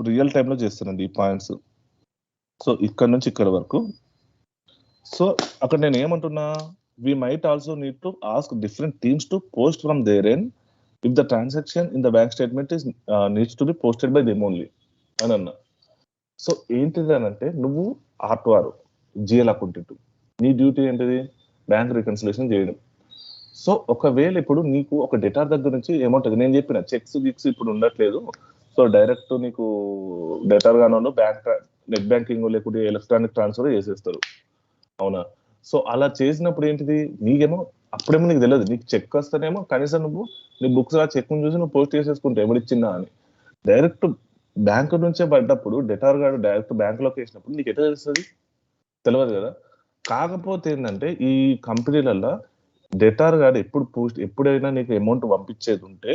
రియల్ టైంలో చేస్తానండి ఈ పాయింట్స్. సో ఇక్కడ నుంచి ఇక్కడ వరకు. సో అక్కడ నేను ఏమంటున్నా, we might also need to ask different teams to post from their end if the transaction in the bank statement is needs to be posted by them only అని అన్నా. So ఏంటిది అని అంటే నువ్వు R2R GL అకౌంటెంట్, నీ duty ఏంటిది bank reconciliation చేయడం. So ఒకవేళ ఇప్పుడు నీకు ఒక డెటార్ దగ్గర నుంచి ఏమంటుంది, నేను చెప్పిన చెక్స్ గిక్స్ ఇప్పుడు ఉండట్లేదు, సో డైరెక్ట్ నీకు డెటార్ గానో బ్యాంక్ నెట్ బ్యాంకింగ్ లేకుంటే ఎలక్ట్రానిక్ ట్రాన్స్ఫర్ చేసేస్తారు, అవునా? సో అలా చేసినప్పుడు ఏంటిది, నీకేమో అప్పుడేమో నీకు తెలియదు, నీకు చెక్ వస్తేనేమో కనీసం నువ్వు నీ బుక్స్ ఆ చెక్ చూసి నువ్వు పోస్ట్ చేసేసుకుంటే ఎవరిచ్చిందా అని. డైరెక్ట్ బ్యాంక్ నుంచే పడ్డప్పుడు డెటార్ గాడు డైరెక్ట్ బ్యాంక్ లోకి వేసినప్పుడు నీకు ఎట్లా తెలుస్తుంది, తెలియదు కదా. కాకపోతే ఏంటంటే ఈ కంపెనీలలో డెటార్ గాడు ఎప్పుడైనా నీకు అమౌంట్ పంపించేది ఉంటే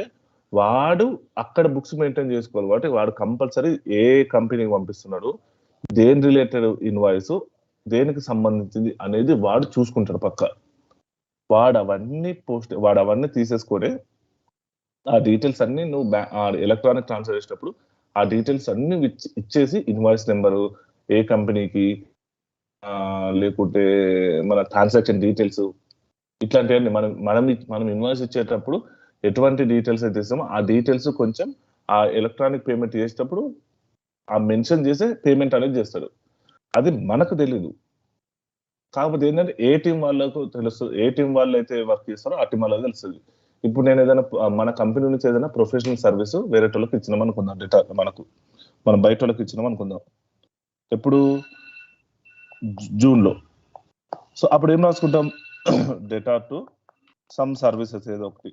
వాడు అక్కడ బుక్స్ మెయింటైన్ చేసుకోవాలి. కాబట్టి వాడు కంపల్సరీ ఏ కంపెనీకి పంపిస్తున్నాడు, దేని రిలేటెడ్ ఇన్వాయిస్, దేనికి సంబంధించింది అనేది వాడు చూసుకుంటాడు పక్క. వాడు అవన్నీ తీసేసుకొని ఆ డీటెయిల్స్ అన్ని నువ్వు ఎలక్ట్రానిక్ ట్రాన్స్ఫర్ చేసేటప్పుడు ఆ డీటెయిల్స్ అన్ని ఇచ్చేసి ఇన్వాయిస్ నెంబరు, ఏ కంపెనీకి, లేకుంటే మన ట్రాన్సాక్షన్ డీటెయిల్స్, ఇట్లాంటివన్నీ మనం ఇన్వాయిస్ ఇచ్చేటప్పుడు ఎటువంటి డీటెయిల్స్ అయితే ఇస్తామో ఆ డీటెయిల్స్ కొంచెం ఆ ఎలక్ట్రానిక్ పేమెంట్ చేసేటప్పుడు ఆ మెన్షన్ చేసే పేమెంట్ అనేది చేస్తాడు. అది మనకు తెలీదు. కాకపోతే ఏంటంటే ఏ టీం వాళ్ళకు తెలుస్తుంది, ఏ టీం వాళ్ళు అయితే వర్క్ చేస్తారో ఆ టీం వాళ్ళకి తెలుస్తుంది. ఇప్పుడు నేను ఏదైనా మన కంపెనీ నుంచి ఏదైనా ప్రొఫెషనల్ సర్వీస్ వేరే వాళ్ళకి ఇచ్చినాం అనుకుందాం, డేటా మనం బయట వాళ్ళకి ఇచ్చినాం అనుకుందాం, ఎప్పుడు జూన్లో. సో అప్పుడు ఏం రాసుకుంటాం, డేటా టు సమ్ సర్వీసెస్, ఏదో ఒకటి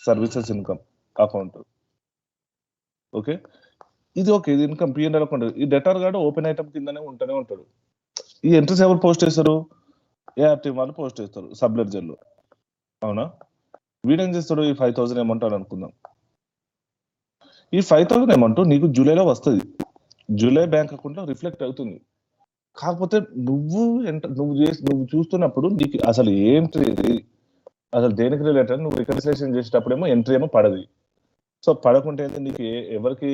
సర్వీసెస్ ఇన్కమ్ అకౌంట్. ఓకే, ఇది ఓకే, ఇది ఇన్కమ్ P&L అకౌంట్. ఈ డెటార్ గాడు ఓపెన్ ఐటమ్ కిందనే ఉంటూనే ఉంటాడు. ఈ ఎంట్రీస్ ఎవరు పోస్ట్ చేస్తారు, AR టీం వాళ్ళు పోస్ట్ చేస్తారు సబ్ లెడ్జర్లో, అవునా? వీడేం చేస్తాడు, ఈ 5,000 అమౌంట్ అని అనుకుందాం. ఈ 5,000 అమౌంట్ నీకు జూలైలో వస్తుంది, జూలై బ్యాంక్ అకౌంట్ లో రిఫ్లెక్ట్ అవుతుంది. కాకపోతే నువ్వు చూస్తున్నప్పుడు నీకు అసలు ఏంటి ఇది, అసలు దేనికి రిలేటెడ్ నువ్వు రికన్సిలేషన్ చేసేటప్పుడేమో ఎంట్రీ ఏమో పడదు. సో పడకుంటే నీకు ఎవరికి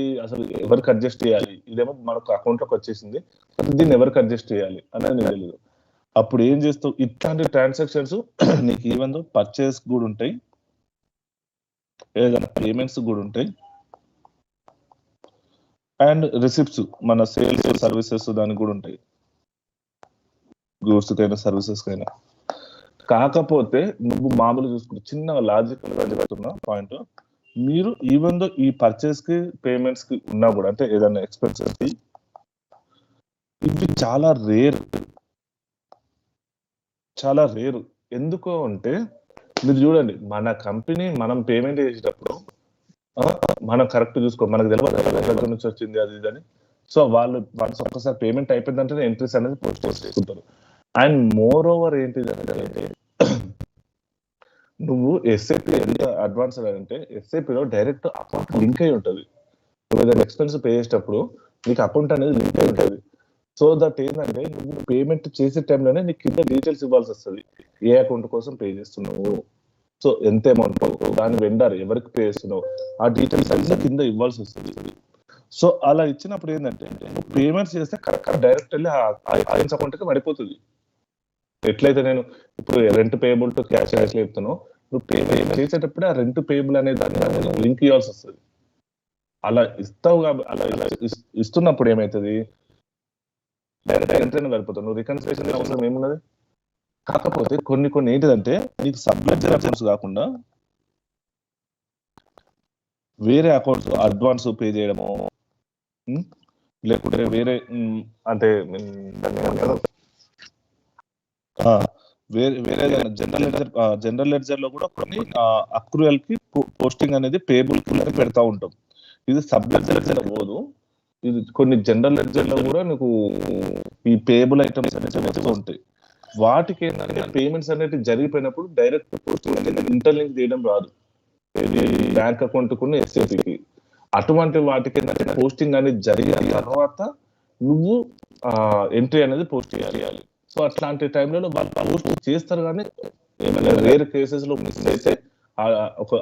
అడ్జస్ట్ చేయాలి, ఇదేమో మనకు అకౌంట్ లోకి వచ్చేసింది, దీన్ని ఎవరికి అడ్జస్ట్ చేయాలి అనేది నీకు తెలియదు. అప్పుడు ఏం చేస్తావు, ఇట్లాంటి ట్రాన్సాక్షన్స్ నీకు ఈవెన్ పర్చేస్ కూడా ఉంటాయి, ఏదైనా పేమెంట్స్ కూడా ఉంటాయి, అండ్ రిసిప్ట్స్ మన సేల్స్ సర్వీసెస్ దానికి కూడా ఉంటాయి, గూడ్స్ కైనా సర్వీసెస్ కైనా. కాకపోతే నువ్వు మామూలు చూసుకుంటే చిన్న లాజికల్ గా చెప్తున్న పాయింట్, మీరు ఈవెన్ దో ఈ పర్చేస్ కి పేమెంట్స్ కి ఉన్నా కూడా, అంటే ఏదైనా ఎక్స్పెన్సెస్ కి, ఇవి చాలా రేరు. ఎందుకు అంటే మీరు చూడండి, మన కంపెనీ మనం పేమెంట్ చేసేటప్పుడు మనం కరెక్ట్ చూసుకో, మనకు తెలియదు దగ్గర నుంచి వచ్చింది అది ఇదని. సో వాళ్ళు ఒక్కసారి పేమెంట్ అయిపోయిందంటే ఎంట్రీస్ అనేది పోస్ట్ చేసుకుంటారు. అండ్ మోర్ ఓవర్ ఏంటిది అంటే, నువ్వు ఎస్ఏపీ ఎంత అడ్వాన్స్ అంటే ఎస్ఏపీలో డైరెక్ట్ అకౌంట్ లింక్ అయి ఉంటుంది. నువ్వు ఏదైనా ఎక్స్పెన్స్ పే చేసేటప్పుడు నీకు అకౌంట్ అనేది లింక్ అయి ఉంటుంది. సో దట్ ఏంటంటే నువ్వు పేమెంట్ చేసే టైంలోనే నీకు కింద డీటెయిల్స్ ఇవ్వాల్సి వస్తుంది, ఏ అకౌంట్ కోసం పే చేస్తున్నావు, సో ఎంత అమౌంట్, దాని వెండర్ ఎవరికి పే చేస్తున్నావు, ఆ డీటెయిల్స్ అన్ని కింద ఇవ్వాల్సి వస్తుంది. సో అలా ఇచ్చినప్పుడు ఏంటంటే నువ్వు పేమెంట్స్ చేస్తే కరెక్ట్ డైరెక్ట్ వెళ్ళి ఆ అకౌంట్కి పడిపోతుంది. ఎట్లయితే నేను ఇప్పుడు రెంట్ పేయబుల్ టు క్యాష్ చెప్తాను, నువ్వు పేమెంట్ చేసేటప్పుడే ఆ రెంట్ పేయబుల్ అనే దాన్ని లింక్ ఇవ్వాల్సి వస్తుంది. అలా ఇస్తావు కాబట్టి అలా ఇస్తున్నప్పుడు ఏమవుతుంది, డైరెక్ట్ ఎంట్రీ వెళ్ళిపోతావు, నువ్వు రికన్సిలేషన్ అవసరం ఏమున్నది. కాకపోతే కొన్ని ఏంటిదంటే నీకు సబ్లెడ్జర్ అకౌంట్స్ కాకుండా వేరే అకౌంట్స్ అడ్వాన్స్ పే చేయడము, లేకుంటే వేరే అంటే వేరే జనరల్ లెడ్జర్ లో కూడా కొన్ని అక్రూయల్ కి పోస్టింగ్ అనేది పేబుల్ కి పెడతా ఉంటాం. ఇది సబ్ లెడ్జర్ పోదు, ఇది కొన్ని జనరల్ లెడ్జర్ లో కూడా నీకు ఈ పేబుల్ ఐటమ్స్ అనేది ఉంటాయి. వాటికి ఏంటంటే పేమెంట్స్ అనేది జరిగిపోయినప్పుడు డైరెక్ట్ పోస్టింగ్ అనేది ఇంటర్లింక్ చేయడం రాదు బ్యాంక్ అకౌంట్ కు ఎస్ఏపీకి. అటువంటి వాటికి ఏంటంటే పోస్టింగ్ అనేది జరిగిన తర్వాత నువ్వు ఎంట్రీ అనేది పోస్ట్ చేయాలి. సో అట్లాంటి టైంలో వాళ్ళు పోస్ట్ చేస్తారు, కానీ ఏమైనా రేర్ కేసెస్ లో మిస్ అయితే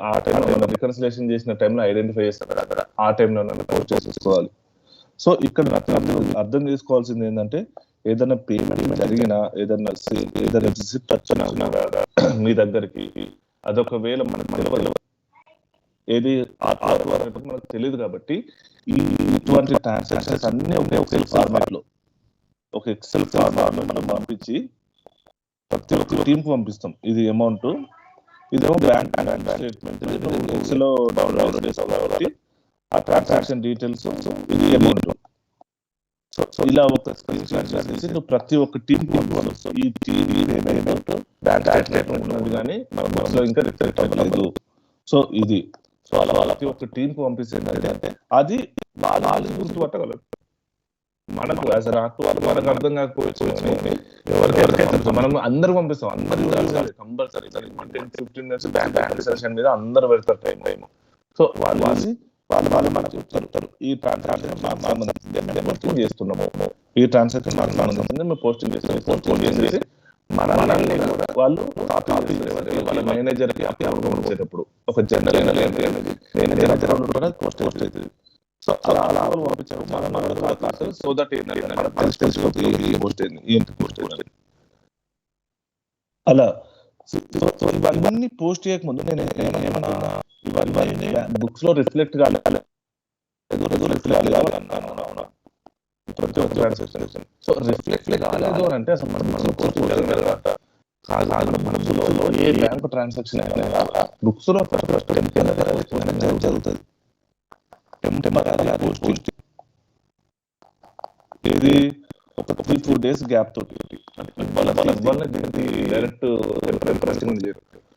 ఆ టైంలో రికన్సిలేషన్ చేసిన టైంలో ఐడెంటిఫై చేస్తారు అక్కడ, ఆ టైంలో పోస్ట్ చేసేసుకోవాలి. సో ఇక్కడ అర్థం చేసుకోవాల్సింది ఏంటంటే ఏదైనా పేమెంట్ జరిగినా ఏదైనా రిసిప్ట్ వచ్చినా మీ దగ్గరికి, అదొకవేళ మనకు ఏది మనకు తెలియదు కాబట్టి ఇటువంటి ట్రాన్సాక్షన్స్ అన్ని ఒకే ఫార్మాట్ లో ఒక ఎక్సెల్ ఫార్మాట్ లో మనం పంపించి ప్రతి ఒక్క టీమ్ కు పంపిస్తాం. ఇది అమౌంట్, ఇదేమో బ్యాంక్ స్టేట్మెంట్ ఎక్సెల్ లో డౌన్లోడ్ చేస్తాం కాబట్టి ఆ ట్రాన్సాక్షన్ డీటెయిల్స్, ఇది అమౌంట్. సో ఇలా ఒక స్క్రీన్ షాట్ చేసి నువ్వు ప్రతి ఒక్క టీమ్ కి పంపిస్తావు. ఈ టీమ్ అమౌంట్ బ్యాంక్ స్టేట్మెంట్ ఉన్నది కానీ మన బస్సులో ఇంకా రిఫ్లెక్ట్ అవ్వలేదు. సో ఇది సో అలా ప్రతి ఒక్క టీమ్ కు పంపిస్తుంది అంటే అది వాళ్ళు గుర్తుపట్టగలరు. మనకు మనకు అర్థం కాకపోవచ్చు, ఎవరికైతే మనం అందరు పంపిస్తాం, అందరు కంపల్సరీ 10-15 మినిట్స్ బ్యాంక్ సెషన్ మీద అందరు పెడతారు టైం. సో వాళ్ళు మనకు చెప్తారు ఈ ట్రాన్సాక్షన్ పోస్టింగ్ చేస్తున్నాము, ఈ ట్రాన్సాక్షన్ మేము పోస్టింగ్ చేస్తాము. పోస్టింగ్ చేసి మనల్ని వాళ్ళు వాళ్ళ మేనేజర్ కి పంపించేటప్పుడు ఒక జనరల్ మేనేజర్ పోస్ట్ అవుతుంది. సో అలా పంపించారు మన సో దట్ అలా ఇవన్నీ పోస్ట్ చేయకముందు నేను ఏమన్నా ఇవన్నీ బుక్స్ లో రిఫ్లెక్ట్ కాలేదు, ప్రతి ఒక్క ట్రాన్సాక్షన్. సో రిఫ్లెక్ట్ కాలేదు అని అంటే అసలు మనం పోస్ట్ చేయగలగట కాదు. మనసులో ఏ బ్యాంక్ ట్రాన్సాక్షన్ అయినా బుక్స్ లో ఫస్ట్ జరుగుతుంది. ఇది ఒక 3-4 days గ్యాప్ తోటి డైరెక్ట్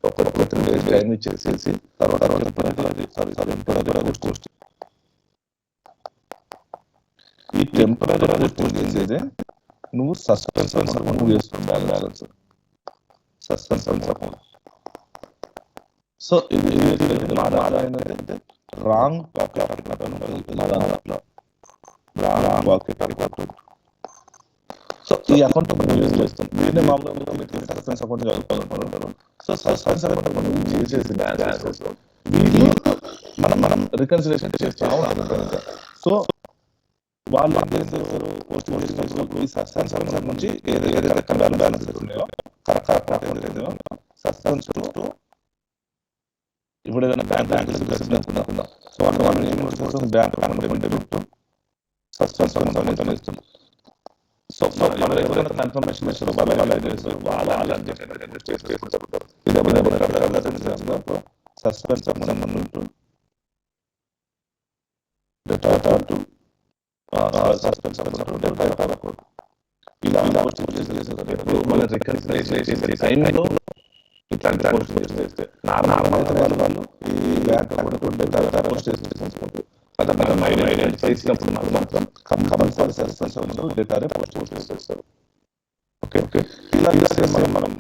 ఒక 3 days టైం ఇచ్చేసేసి తర్వాత ఈ టెంపరరీ పోస్టింగ్ చేసేదే నువ్వు సస్పెన్స్ అకౌంట్ చేస్తున్నావు, బ్యాలెన్స్ సస్పెన్స్ అకౌంట్. సో ఇది ఏంటంటే రాంగ్ పాకెట్ అకౌంట్. సో ఈ అకౌంట్ మనం యూజ్ చేస్తాం. దీన్ని మామూలుగా మీరు సస్పెన్స్ అకౌంట్ కలుపుకుంటారు. సో సస్పెన్స్ అకౌంట్ మనం యూజ్ చేసి బ్యాలెన్స్ వీళ్ళు మనం రికన్సిలేషన్ చేస్తా ఉంటాం. సో వాళ్ళు ఏం చేస్తారు, పోస్ట్ ఈ సస్పెన్స్ సంబంధించి ఏదైతే బ్యాలెన్స్ ఉన్నాయో కరెక్ట్ సస్పెన్స్ ఇప్పుడు ఏదైనా బ్యాంక్ అనుకుందాం. సో వాళ్ళు ఏం చేస్తాం, బ్యాంక్ అకౌంట్ సస్పెన్స్ అమౌంట్ ఇస్తుంది. సో మనం ఎవరైనా కన్ఫర్మేషన్ ఇస్తారు సస్పెన్స్ అమౌంట్ సస్పెన్స్ అమౌంట్ ఇలా టైంలో ఇట్లాంటి చేస్తే నార్మల్ వాళ్ళు ఈ బ్యాంక్ అకౌంట్ చేసుకుంటారు. చేసినప్పుడు మాత్రం కంపల్సరీ సస్పెన్స్ అమౌంట్ డేటానే పోస్ట్ చేస్తారు. ఓకే ఇలా మనం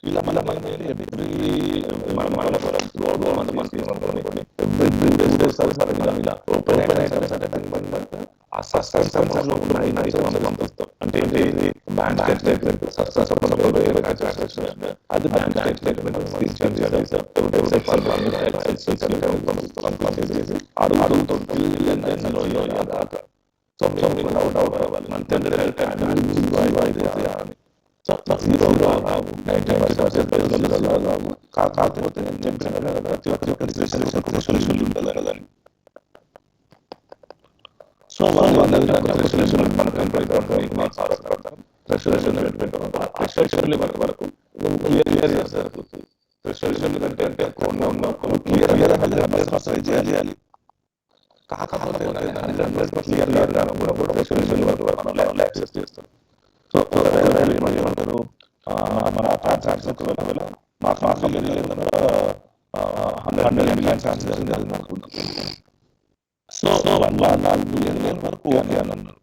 ఇలా అంటే బ్యాంక్ స్టేట్మెంట్ అది బ్యాంక్ కాకపోతే ప్రతి ఒక్కరికి సొల్యూషన్ ఉంటుంది కదని. సో చేయాలి. కాకపోతే చేస్తాం. సో ఏమంటారు, మన మాకు 100 మిలియన్ ఛాన్స్ జరిగింది అనుకుందాం. సో 1 బిలియన్ వరకు ఓకే అని అన్నారు.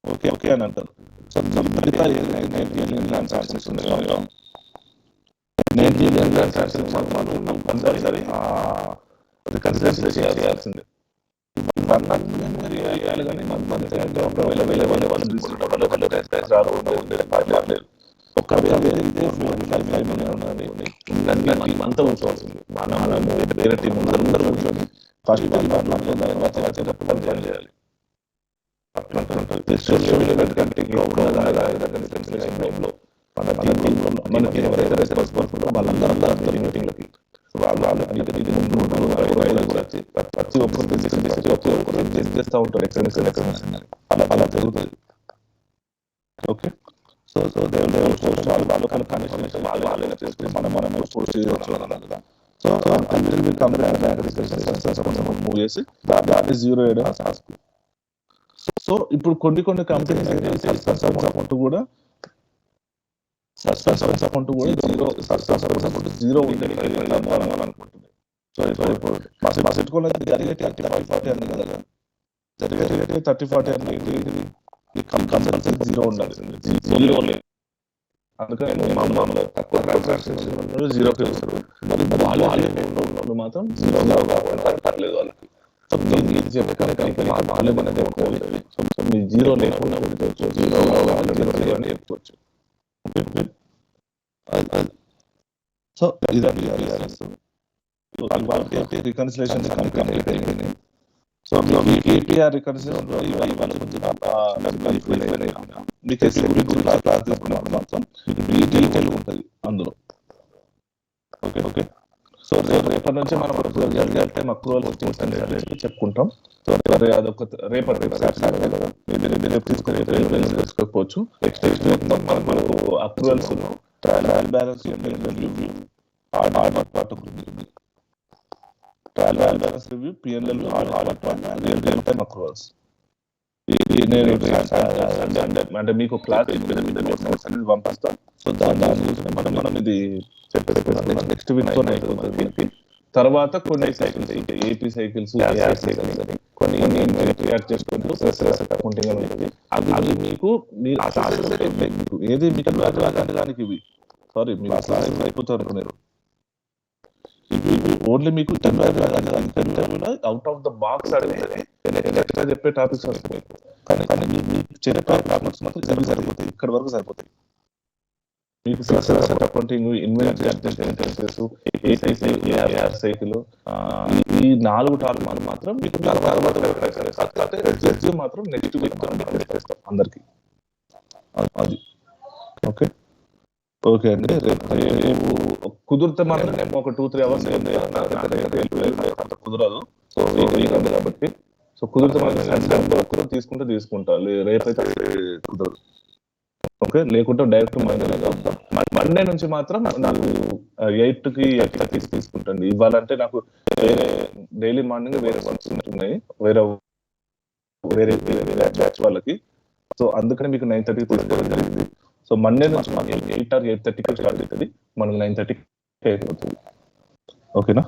ఓకే అని అంటారు. సో మిగతా 9 బిలియన్ ఛాన్సెస్ ఉన్నాయో 9 బిలియన్ ఛాన్సెస్ మనం కంపల్సరీ కన్సిడర్ చేయాల్సిందే. 1 బిలియన్ వేయాలి కానీ ఒకవేళ వేరైతే 5 మిలియన్ ఉన్నది అంతా ఉంచవలసింది. మనం వేరే టీం అందరూ కూర్చొని ఫస్ట్ పని చేయాలి. అట్లా మనకి ఎవరైతే రెస్పాన్సిబుల్ వాళ్ళందరూ మీటింగ్లకి ప్రతి ఒక్కరు చేస్తూ ఉంటారు. ఎక్స్ప్లెనేషన్ అలా జరుగుతుంది. ఓకే సో వాళ్ళు కనెక్షన్ వాళ్ళు చేసుకుని మనం పోస్ట్ చేయవచ్చు అన్నారు కదా. సో మూవ్ చేసి దాన్ని 0 వేయడం. సో ఇప్పుడు కొన్ని కంపెనీస్ సస్పెన్స్ అకౌంట్ కూడా 0 ఉంటుంది అనుకుంటుంది. సో ఇప్పుడు మా పెట్టుకోలేదు జరిగే 30-40 అని కదా, జరిగే 30-40 అనేది కంపల్సరీ 0 ఉండాలి. 0 లేదు. అందుకని మామూలుగా తక్కువ ట్రాన్సాక్షన్స్ 0కి వస్తారు. మరి వాళ్ళు మాత్రం 0 కాకుండా పర్లేదు వాళ్ళకి. సో మీరు చెప్పే కంపెనీ వాళ్ళే మన చెప్పుకోవాలి. సో మీరు 0 లేకుండా పెట్టుకోవచ్చు, 0 అని చెప్పుకోవచ్చు. సో ఇదండి రికన్సిలేషన్ కంప్లీట్ అయిపోయింది. సో మీకు ఏపీఆర్ రికన్సిలేషన్ మాత్రం డీటెయిల్ ఉంటుంది అందులో. ఓకే సో రేపటి నుంచి మనం అక్రూవల్ చెప్పుకుంటాం. సో అదొక రేపటి తీసుకోకపోవచ్చు. నెక్స్ట్ మనకు accruals trial balance trial balance review, PNL, real time accruals. అంటే మీకు క్లాస్ అనేది పంపిస్తాం. సో దాని మనం ఇది చెప్పేది నెక్స్ట్ వీక్ అయిపోతుంది. తర్వాత కొన్ని సైకిల్స్ ఏపీ సైకిల్స్ సైకిల్స్ అని కొన్ని రియాక్ట్ చేసుకుంటూ అకౌంటింగ్ అని ఉంటుంది. అది మీకు ఏది మీకు దానికి ఇవి సారీ మీకు క్లాసెస్ అయిపోతారు అనుకున్నారు. ఓన్లీ మీకు అవుట్ ఆఫ్ ద బాక్స్ అడిగితే చెప్పే టాపిక్స్ వస్తాయి. కానీ మీకు చెప్పే టాపిక్స్ మాత్రం సరిపోతాయి, ఇక్కడ వరకు సరిపోతాయి. మీకు అకౌంటింగ్, ఇన్వెంటరీ సైకిల్, ఈ 4 టాపిక్లు మాత్రం మీకు మాత్రం నెక్స్ట్ వీక్ అందరికి. అది ఓకే ఓకే అండి. రేపు కుదిరితే మాత్రం నేను ఒక 2-3 అవర్స్ అంత కుదరదు. సో కాబట్టి సో కుదిరితే మాత్రం తీసుకుంటా. రేపైతే కుదరదు. ఓకే, లేకుంటే డైరెక్ట్ మండే నుంచి మాత్రం నాకు 8కి తీసుకుంటాను. ఇవ్వాలంటే నాకు డైలీ మార్నింగ్ వేరే వర్క్స్ ఉంటున్నాయి వేరే బ్యాచ్ వాళ్ళకి. సో అందుకని మీకు 9:30కి తీసుకోవడం జరిగింది. సో మండే నుంచి 8 or 8:30కి స్టార్ట్ అవుతుంది, మనకు 9:30కి అయిపోతుంది. ఓకేనా?